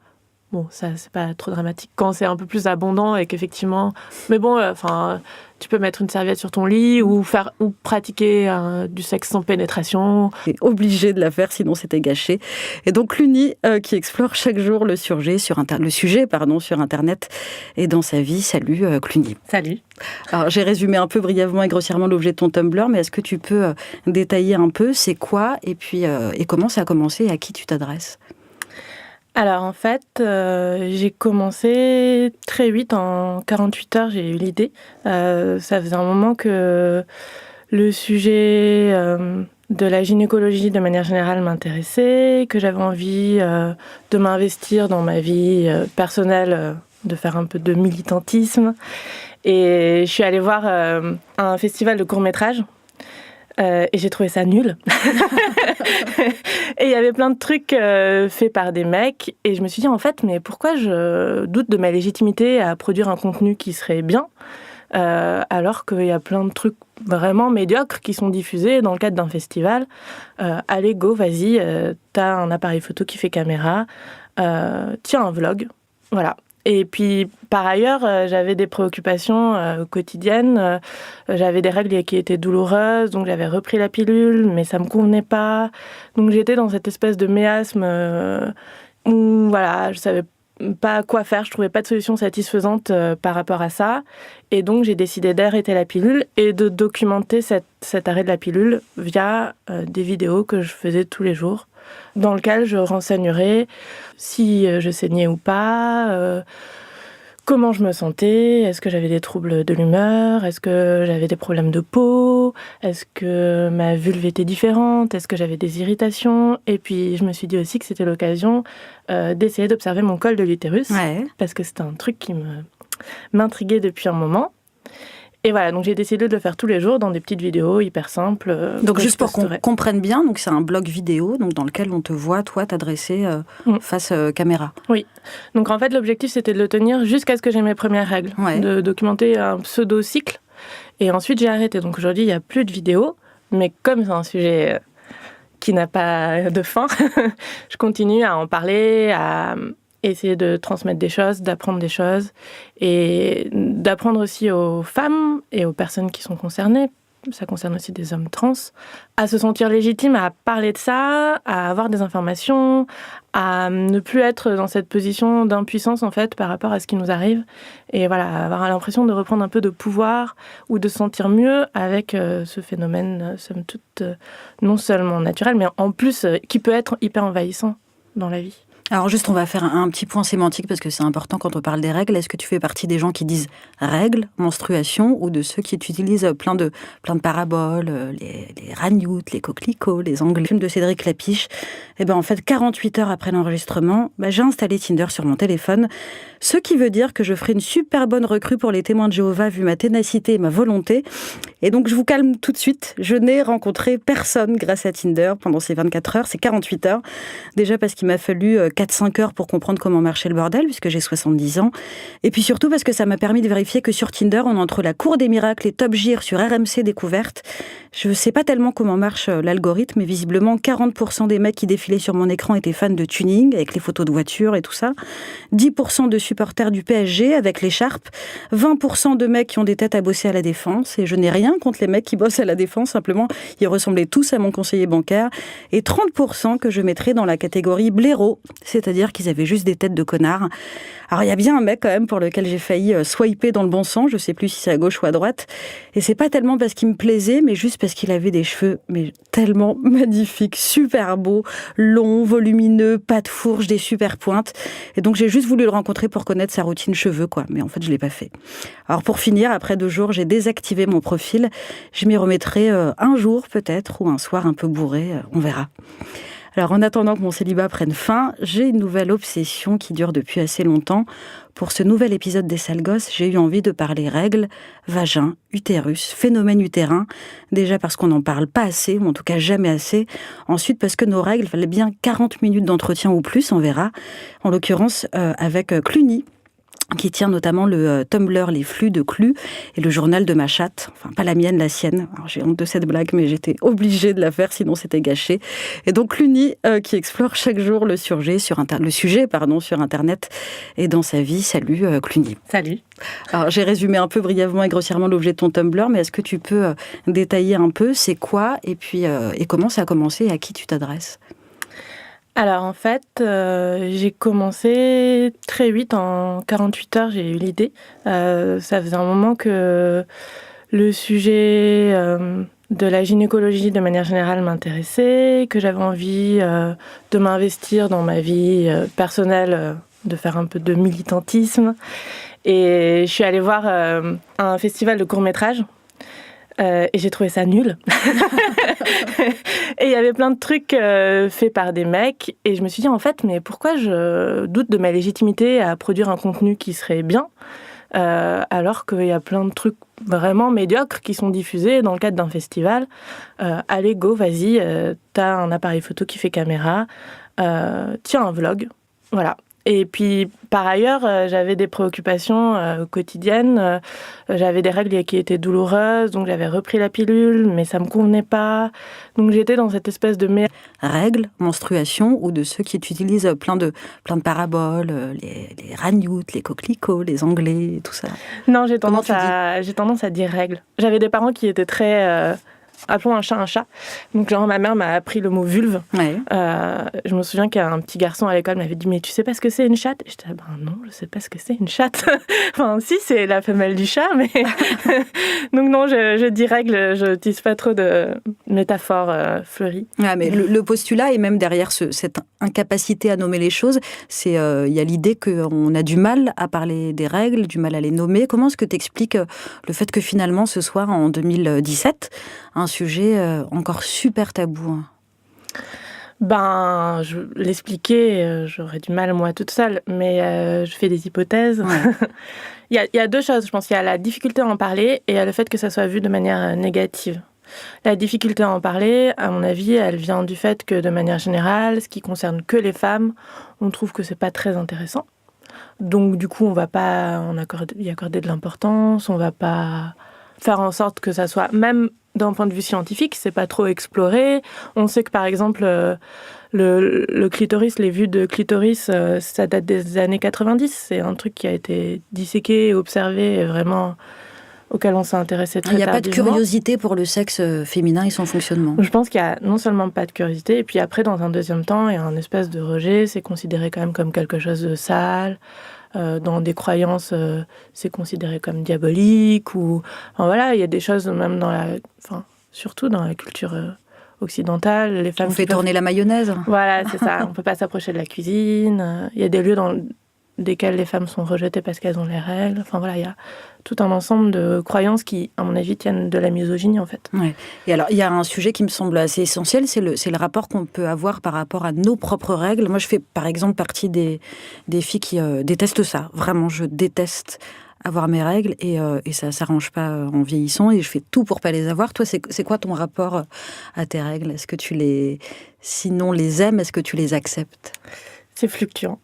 Bon, ça, c'est pas trop dramatique. Quand c'est un peu plus abondant et qu'effectivement... Mais bon, tu peux mettre une serviette sur ton lit ou pratiquer du sexe sans pénétration. T'es obligé de la faire, sinon c'était gâché. Et donc, Luni, qui explore chaque jour le sujet sur Internet et dans sa vie. Salut, Cluny. Salut. Alors, j'ai résumé un peu brièvement et grossièrement l'objet de ton Tumblr, mais est-ce que tu peux détailler un peu c'est quoi et puis et comment ça a commencé et à qui tu t'adresses? Alors en fait, j'ai commencé très vite, en 48 heures, j'ai eu l'idée. Ça faisait un moment que le sujet de la gynécologie de manière générale m'intéressait, que j'avais envie de m'investir dans ma vie personnelle, de faire un peu de militantisme. Et je suis allée voir un festival de courts-métrages. Et j'ai trouvé ça nul. Et il y avait plein de trucs faits par des mecs. Et je me suis dit, en fait, mais pourquoi je doute de ma légitimité à produire un contenu qui serait bien alors qu'il y a plein de trucs vraiment médiocres qui sont diffusés dans le cadre d'un festival. Allez, go, vas-y, t'as un appareil photo qui fait caméra, tiens, un vlog, voilà. Et puis, par ailleurs, j'avais des préoccupations quotidiennes. J'avais des règles qui étaient douloureuses, donc j'avais repris la pilule, mais ça me convenait pas. Donc j'étais dans cette espèce de méasme où, voilà, je savais pas quoi faire. Je trouvais pas de solution satisfaisante par rapport à ça. Et donc, j'ai décidé d'arrêter la pilule et de documenter cet arrêt de la pilule via des vidéos que je faisais tous les jours, dans lequel je renseignerais si je saignais ou pas, comment je me sentais, est-ce que j'avais des troubles de l'humeur, est-ce que j'avais des problèmes de peau, est-ce que ma vulve était différente, est-ce que j'avais des irritations. Et puis je me suis dit aussi que c'était l'occasion d'essayer d'observer mon col de l'utérus, parce que c'était un truc qui m'intriguait depuis un moment. Et voilà, donc j'ai décidé de le faire tous les jours dans des petites vidéos hyper simples. Donc juste pour qu'on comprenne bien, donc c'est un blog vidéo donc dans lequel on te voit, toi, t'adresser face caméra. Oui. Donc en fait, l'objectif, c'était de le tenir jusqu'à ce que j'ai mes premières règles, de documenter un pseudo-cycle. Et ensuite, j'ai arrêté. Donc aujourd'hui, il n'y a plus de vidéos, mais comme c'est un sujet qui n'a pas de fin, je continue à en parler, à essayer de transmettre des choses, d'apprendre des choses et d'apprendre aussi aux femmes et aux personnes qui sont concernées, ça concerne aussi des hommes trans, à se sentir légitimes à parler de ça, à avoir des informations, à ne plus être dans cette position d'impuissance en fait par rapport à ce qui nous arrive et voilà, avoir l'impression de reprendre un peu de pouvoir ou de se sentir mieux avec ce phénomène, somme toute, non seulement naturel, mais en plus qui peut être hyper envahissant dans la vie. Alors juste, on va faire un petit point sémantique parce que c'est important quand on parle des règles. Est-ce que tu fais partie des gens qui disent règles, menstruation, ou de ceux qui utilisent plein de paraboles, les ragnoutes, les coquelicots, les anglais, le film de Cédric Lapiche? Eh ben en fait, 48 heures après l'enregistrement, j'ai installé Tinder sur mon téléphone. Ce qui veut dire que je ferai une super bonne recrue pour les témoins de Jéhovah vu ma ténacité et ma volonté. Et donc je vous calme tout de suite, je n'ai rencontré personne grâce à Tinder pendant ces 24 heures, ces 48 heures. Déjà parce qu'il m'a fallu 4-5 heures pour comprendre comment marchait le bordel, puisque j'ai 70 ans. Et puis surtout parce que ça m'a permis de vérifier que sur Tinder, on est entre la cour des miracles et Top Gear sur RMC Découverte. Je ne sais pas tellement comment marche l'algorithme, mais visiblement 40% des mecs qui défilaient sur mon écran étaient fans de tuning, avec les photos de voitures et tout ça. 10% de supporters du PSG, avec l'écharpe. 20% de mecs qui ont des têtes à bosser à la Défense. Et je n'ai rien contre les mecs qui bossent à la Défense, simplement, ils ressemblaient tous à mon conseiller bancaire. Et 30% que je mettrais dans la catégorie blaireau, c'est-à-dire qu'ils avaient juste des têtes de connards. Alors il y a bien un mec quand même pour lequel j'ai failli swiper dans le bon sens, je sais plus si c'est à gauche ou à droite, et c'est pas tellement parce qu'il me plaisait, mais juste parce qu'il avait des cheveux mais tellement magnifiques, super beaux, longs, volumineux, pas de fourche, des super pointes, et donc j'ai juste voulu le rencontrer pour connaître sa routine cheveux quoi, mais en fait je l'ai pas fait. Alors pour finir, après 2 jours, j'ai désactivé mon profil, je m'y remettrai un jour peut-être, ou un soir un peu bourré, on verra. Alors, en attendant que mon célibat prenne fin, j'ai une nouvelle obsession qui dure depuis assez longtemps. Pour ce nouvel épisode des Sales Gosses, j'ai eu envie de parler règles, vagin, utérus, phénomène utérin. Déjà parce qu'on n'en parle pas assez, ou en tout cas jamais assez. Ensuite parce que nos règles valaient bien 40 minutes d'entretien ou plus, on verra. En l'occurrence, avec Cluny, qui tient notamment le Tumblr Les Flux de Clu et le journal de ma chatte, enfin pas la mienne, la sienne. Alors, j'ai honte de cette blague, mais j'étais obligée de la faire, sinon c'était gâché. Et donc Cluny, qui explore chaque jour le sujet sur Internet et dans sa vie. Salut Cluny. Salut. Alors j'ai résumé un peu brièvement et grossièrement l'objet de ton Tumblr, mais est-ce que tu peux détailler un peu c'est quoi et puis et comment ça a commencé et à qui tu t'adresses ? Alors en fait, j'ai commencé très vite, en 48 heures, j'ai eu l'idée. Ça faisait un moment que le sujet de la gynécologie de manière générale m'intéressait, que j'avais envie de m'investir dans ma vie personnelle, de faire un peu de militantisme. Et je suis allée voir un festival de courts-métrages. Et j'ai trouvé ça nul. Et il y avait plein de trucs faits par des mecs. Et je me suis dit, en fait, mais pourquoi je doute de ma légitimité à produire un contenu qui serait bien, alors qu'il y a plein de trucs vraiment médiocres qui sont diffusés dans le cadre d'un festival. Allez, go, vas-y, t'as un appareil photo qui fait caméra, tiens, un vlog. Voilà. Et puis, par ailleurs, j'avais des préoccupations quotidiennes. J'avais des règles qui étaient douloureuses, donc j'avais repris la pilule, mais ça me convenait pas. Donc j'étais dans cette espèce de règles, menstruation, ou de ceux qui utilisent plein de paraboles, les ragnoutes, les coquelicots, les anglais, tout ça. Non, j'ai tendance à dire règles. J'avais des parents qui étaient très... appelons un chat un chat. Donc, genre, ma mère m'a appris le mot vulve. Ouais. Je me souviens qu'un petit garçon à l'école m'avait dit « Mais tu sais pas ce que c'est une chatte ?» Et j'étais « Ben non, je sais pas ce que c'est une chatte. » Enfin, si, c'est la femelle du chat, mais... Donc non, je dis règle, je n'utilise pas trop de métaphores fleuries. Ouais, mais le postulat, et même derrière cette incapacité à nommer les choses, c'est il y a l'idée qu'on a du mal à parler des règles, du mal à les nommer. Comment est-ce que tu expliques le fait que finalement, ce soit en 2017, un sujet encore super tabou? Ben, l'expliquer, j'aurais du mal moi toute seule, mais je fais des hypothèses. Ouais. Il y a 2 choses, je pense. Il y a la difficulté à en parler et le fait que ça soit vu de manière négative. La difficulté à en parler, à mon avis, elle vient du fait que de manière générale, ce qui concerne que les femmes, on trouve que c'est pas très intéressant. Donc du coup, on va pas y accorder de l'importance, on va pas faire en sorte que ça soit, même d'un point de vue scientifique, c'est pas trop exploré. On sait que par exemple, le clitoris, les vues de clitoris, ça date des années 90. C'est un truc qui a été disséqué, observé, et vraiment auquel on s'est intéressé très tardivement. Il n'y a pas de curiosité pour le sexe féminin et son fonctionnement. Je pense qu'il y a non seulement pas de curiosité, et puis après, dans un deuxième temps, il y a un espèce de rejet. C'est considéré quand même comme quelque chose de sale. Dans des croyances, c'est considéré comme diabolique. Enfin, voilà, il y a des choses, même surtout dans la culture occidentale. Les femmes on fait tourner la mayonnaise. Voilà, c'est ça. On ne peut pas s'approcher de la cuisine. Il y a des lieux dans desquels les femmes sont rejetées parce qu'elles ont les règles. Enfin voilà, il y a tout un ensemble de croyances qui, à mon avis, tiennent de la misogynie en fait. Ouais. Et alors, il y a un sujet qui me semble assez essentiel, c'est le rapport qu'on peut avoir par rapport à nos propres règles. Moi, je fais par exemple partie des filles qui détestent ça. Vraiment, je déteste avoir mes règles et ça ne s'arrange pas en vieillissant et je fais tout pour pas les avoir. Toi, c'est quoi ton rapport à tes règles ? Est-ce que tu sinon les aimes, est-ce que tu les acceptes ? C'est fluctuant.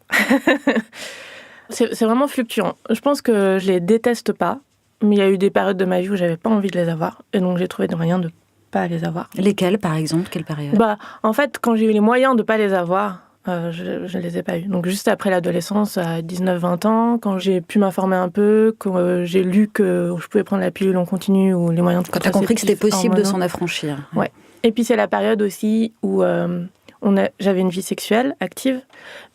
C'est vraiment fluctuant. Je pense que je les déteste pas, mais il y a eu des périodes de ma vie où j'avais pas envie de les avoir, et donc j'ai trouvé des moyens de pas les avoir. Lesquelles, par exemple ? Quelle période ? En fait, quand j'ai eu les moyens de pas les avoir, je les ai pas eus. Donc juste après l'adolescence, à 19-20 ans, quand j'ai pu m'informer un peu, quand j'ai lu que je pouvais prendre la pilule en continu ou les moyens de contraceptifs. Quand tu as compris que c'était possible de s'en affranchir. Ouais. Et puis c'est la période aussi où j'avais une vie sexuelle active,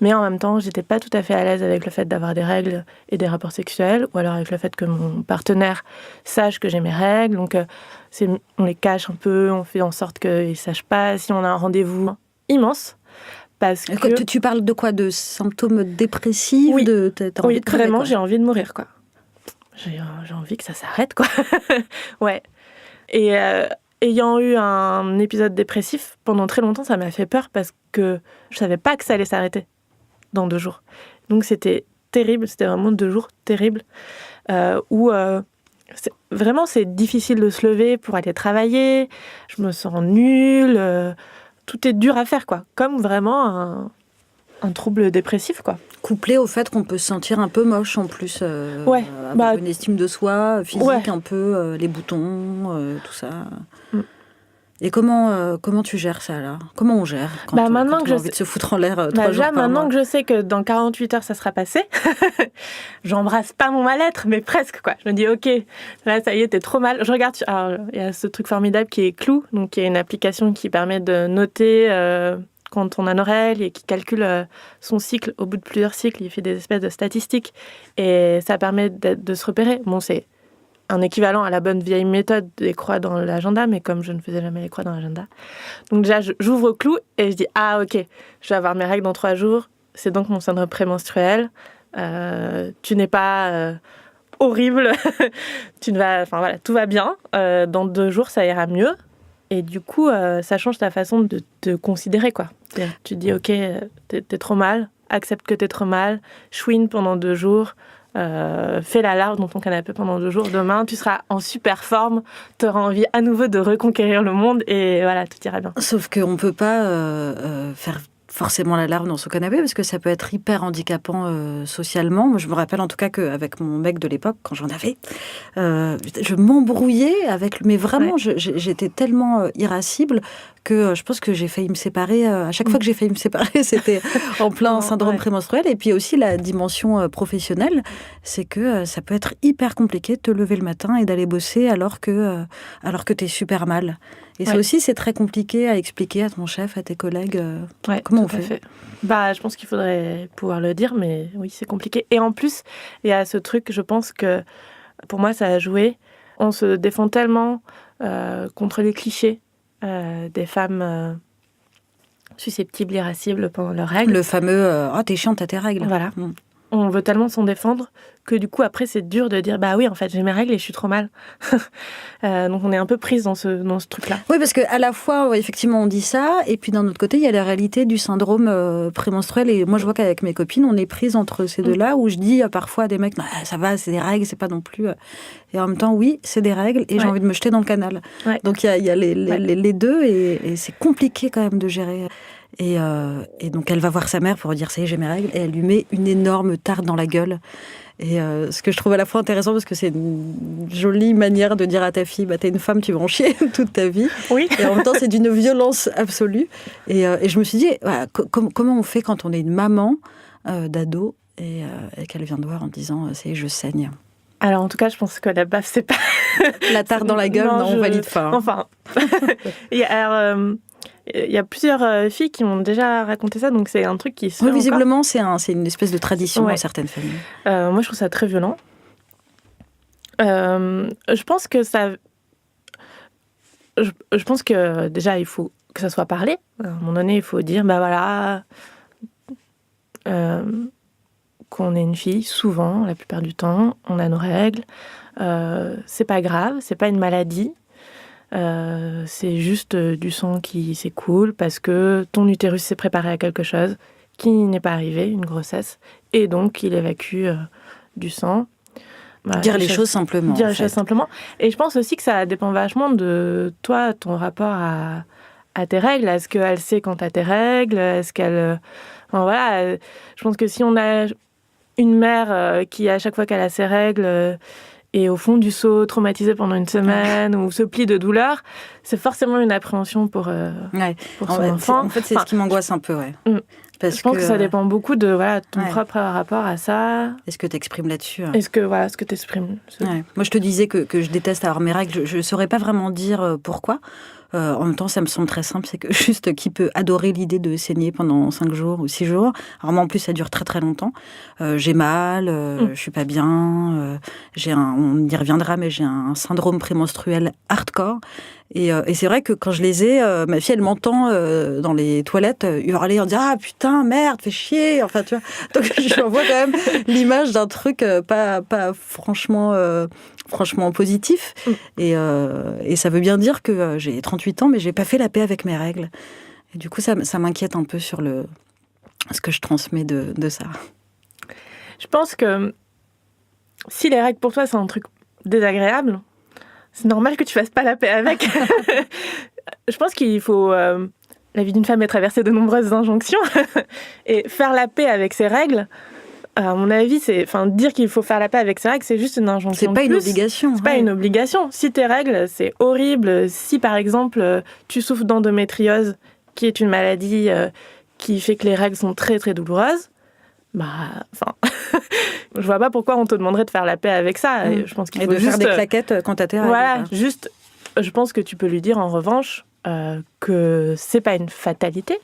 mais en même temps, j'étais pas tout à fait à l'aise avec le fait d'avoir des règles et des rapports sexuels, ou alors avec le fait que mon partenaire sache que j'ai mes règles. Donc, on les cache un peu, on fait en sorte qu'ils ne sachent pas si on a un rendez-vous immense. Parce que... Tu parles de quoi ? De symptômes dépressifs ? Oui, Oui, vraiment, j'ai envie de mourir, quoi. J'ai envie que ça s'arrête, quoi. Ouais. Et... ayant eu un épisode dépressif, pendant très longtemps, ça m'a fait peur parce que je savais pas que ça allait s'arrêter dans 2 jours. Donc c'était terrible, c'était vraiment 2 jours terribles où c'est difficile de se lever pour aller travailler, je me sens nulle, tout est dur à faire, quoi. Comme vraiment un trouble dépressif, quoi. Couplé au fait qu'on peut se sentir un peu moche en plus, avoir une estime de soi physique, un peu, les boutons, tout ça. Et comment tu gères ça, là ? Comment on gère quand on a envie de se foutre en l'air 3 jours par mois ? Maintenant que je sais que dans 48 heures, ça sera passé, j'embrasse pas mon mal-être, mais presque, quoi. Je me dis, OK, là, ça y est, t'es trop mal. Je regarde, il y a ce truc formidable qui est Clou, donc qui est une application qui permet de noter quand on a nos règles et qui calcule son cycle. Au bout de plusieurs cycles, il fait des espèces de statistiques et ça permet de se repérer. Bon, c'est un équivalent à la bonne vieille méthode des croix dans l'agenda, mais comme je ne faisais jamais les croix dans l'agenda. Donc déjà, j'ouvre Clou et je dis « Ah, ok, je vais avoir mes règles dans 3 jours. C'est donc mon syndrome prémenstruel. Tu n'es pas horrible. Tout va bien. Dans 2 jours, ça ira mieux. » Et du coup, ça change ta façon de te considérer, quoi. Tu te dis « Ok, t'es trop mal. Accepte que t'es trop mal. Chouine pendant 2 jours. » Fais la larve dans ton canapé pendant 2 jours. Demain, tu seras en super forme. Tu auras envie à nouveau de reconquérir le monde et voilà, tout ira bien. Sauf qu'on ne peut pas faire forcément la larve dans son canapé parce que ça peut être hyper handicapant socialement. Moi, je me rappelle en tout cas qu'avec mon mec de l'époque, quand j'en avais, je m'embrouillais avec... Mais vraiment, j'étais tellement irascible que je pense que j'ai failli me séparer. À chaque fois que j'ai failli me séparer, c'était en plein syndrome prémenstruel. Et puis aussi la dimension professionnelle, c'est que ça peut être hyper compliqué de te lever le matin et d'aller bosser alors que t'es super mal. Et ça aussi, c'est très compliqué à expliquer à ton chef, à tes collègues. Comment on fait ? Je pense qu'il faudrait pouvoir le dire, mais oui, c'est compliqué. Et en plus, il y a ce truc, je pense que pour moi, ça a joué. On se défend tellement contre les clichés des femmes susceptibles, irascibles pendant leurs règles. Le fameux « Oh, t'es chiante, t'as tes règles ». Voilà. On veut tellement s'en défendre que du coup, après, c'est dur de dire « Bah oui, en fait, j'ai mes règles et je suis trop mal. » Donc, on est un peu prise dans ce truc-là. Oui, parce qu'à la fois, effectivement, on dit ça, et puis d'un autre côté, il y a la réalité du syndrome prémenstruel. Et moi, je vois qu'avec mes copines, on est prise entre ces deux-là, où je dis parfois à des mecs « Ça va, c'est des règles, c'est pas non plus... » Et en même temps, oui, c'est des règles, et j'ai envie de me jeter dans le canal. Ouais. Donc, il y a les deux, et c'est compliqué quand même de gérer... Et donc, elle va voir sa mère pour dire « Ça y est, j'ai mes règles », et elle lui met une énorme tarte dans la gueule. Et ce que je trouve à la fois intéressant, parce que c'est une jolie manière de dire à ta fille « T'es une femme, tu vas en chier toute ta vie. » Oui. Et en même temps, c'est d'une violence absolue. Et je me suis dit, comment on fait quand on est une maman d'ado et qu'elle vient de voir en disant « Ça y est, je saigne ». Alors, en tout cas, je pense que la baffe, c'est pas... La tarte dans la gueule, non, on valide pas. Enfin. Et alors... Il y a plusieurs filles qui m'ont déjà raconté ça, donc c'est un truc qui se fait visiblement, c'est une espèce de tradition dans certaines familles. Moi, je trouve ça très violent. Je pense que ça... je pense que déjà, il faut que ça soit parlé. À un moment donné, il faut dire, voilà, qu'on est une fille, souvent, la plupart du temps, on a nos règles. C'est pas grave, c'est pas une maladie. C'est juste du sang qui s'écoule parce que ton utérus s'est préparé à quelque chose qui n'est pas arrivé, une grossesse, et donc il évacue du sang. Dire les choses simplement. Dire les choses simplement. Et je pense aussi que ça dépend vachement de toi, ton rapport à tes règles. Est-ce qu'elle sait quand t'as tes règles? Est-ce qu'elle... voilà, je pense que si on a une mère qui, à chaque fois qu'elle a ses règles, est au fond du seau, traumatisée pendant une semaine, ou se plie de douleur, c'est forcément une appréhension pour son enfant. En fait, c'est ce qui m'angoisse un peu, ouais. Je pense que ça dépend beaucoup de ton propre rapport à ça. Est-ce que tu exprimes là-dessus? Est-ce que tu exprimes? Moi, je te disais que je déteste avoir mes règles. Je ne saurais pas vraiment dire pourquoi. En même temps, ça me semble très simple. C'est que juste qui peut adorer l'idée de saigner pendant 5 jours ou 6 jours. Alors moi, en plus, ça dure très très longtemps. J'ai mal, je suis pas bien. On y reviendra, mais j'ai un syndrome prémenstruel hardcore. Et c'est vrai que quand je les ai, ma fille, elle m'entend dans les toilettes hurler en disant « Ah putain, merde, fais chier !» Enfin, tu vois. Donc, je vois quand même l'image d'un truc pas franchement positif. Et ça veut bien dire que j'ai 38 ans, mais j'ai pas fait la paix avec mes règles. Et du coup, ça m'inquiète un peu sur ce que je transmets de ça. Je pense que si les règles pour toi, c'est un truc désagréable, c'est normal que tu fasses pas la paix avec. Je pense qu'il faut... la vie d'une femme est traversée de nombreuses injonctions. Et faire la paix avec ses règles, à mon avis, dire qu'il faut faire la paix avec ses règles, c'est juste une injonction. C'est pas une obligation. C'est pas une obligation. Si tes règles, c'est horrible. Si, par exemple, tu souffres d'endométriose, qui est une maladie qui fait que les règles sont très, très douloureuses, je vois pas pourquoi on te demanderait de faire la paix avec ça. Je pense qu'il faut de faire des claquettes quand t'as tes règles. Voilà, juste, je pense que tu peux lui dire en revanche que c'est pas une fatalité,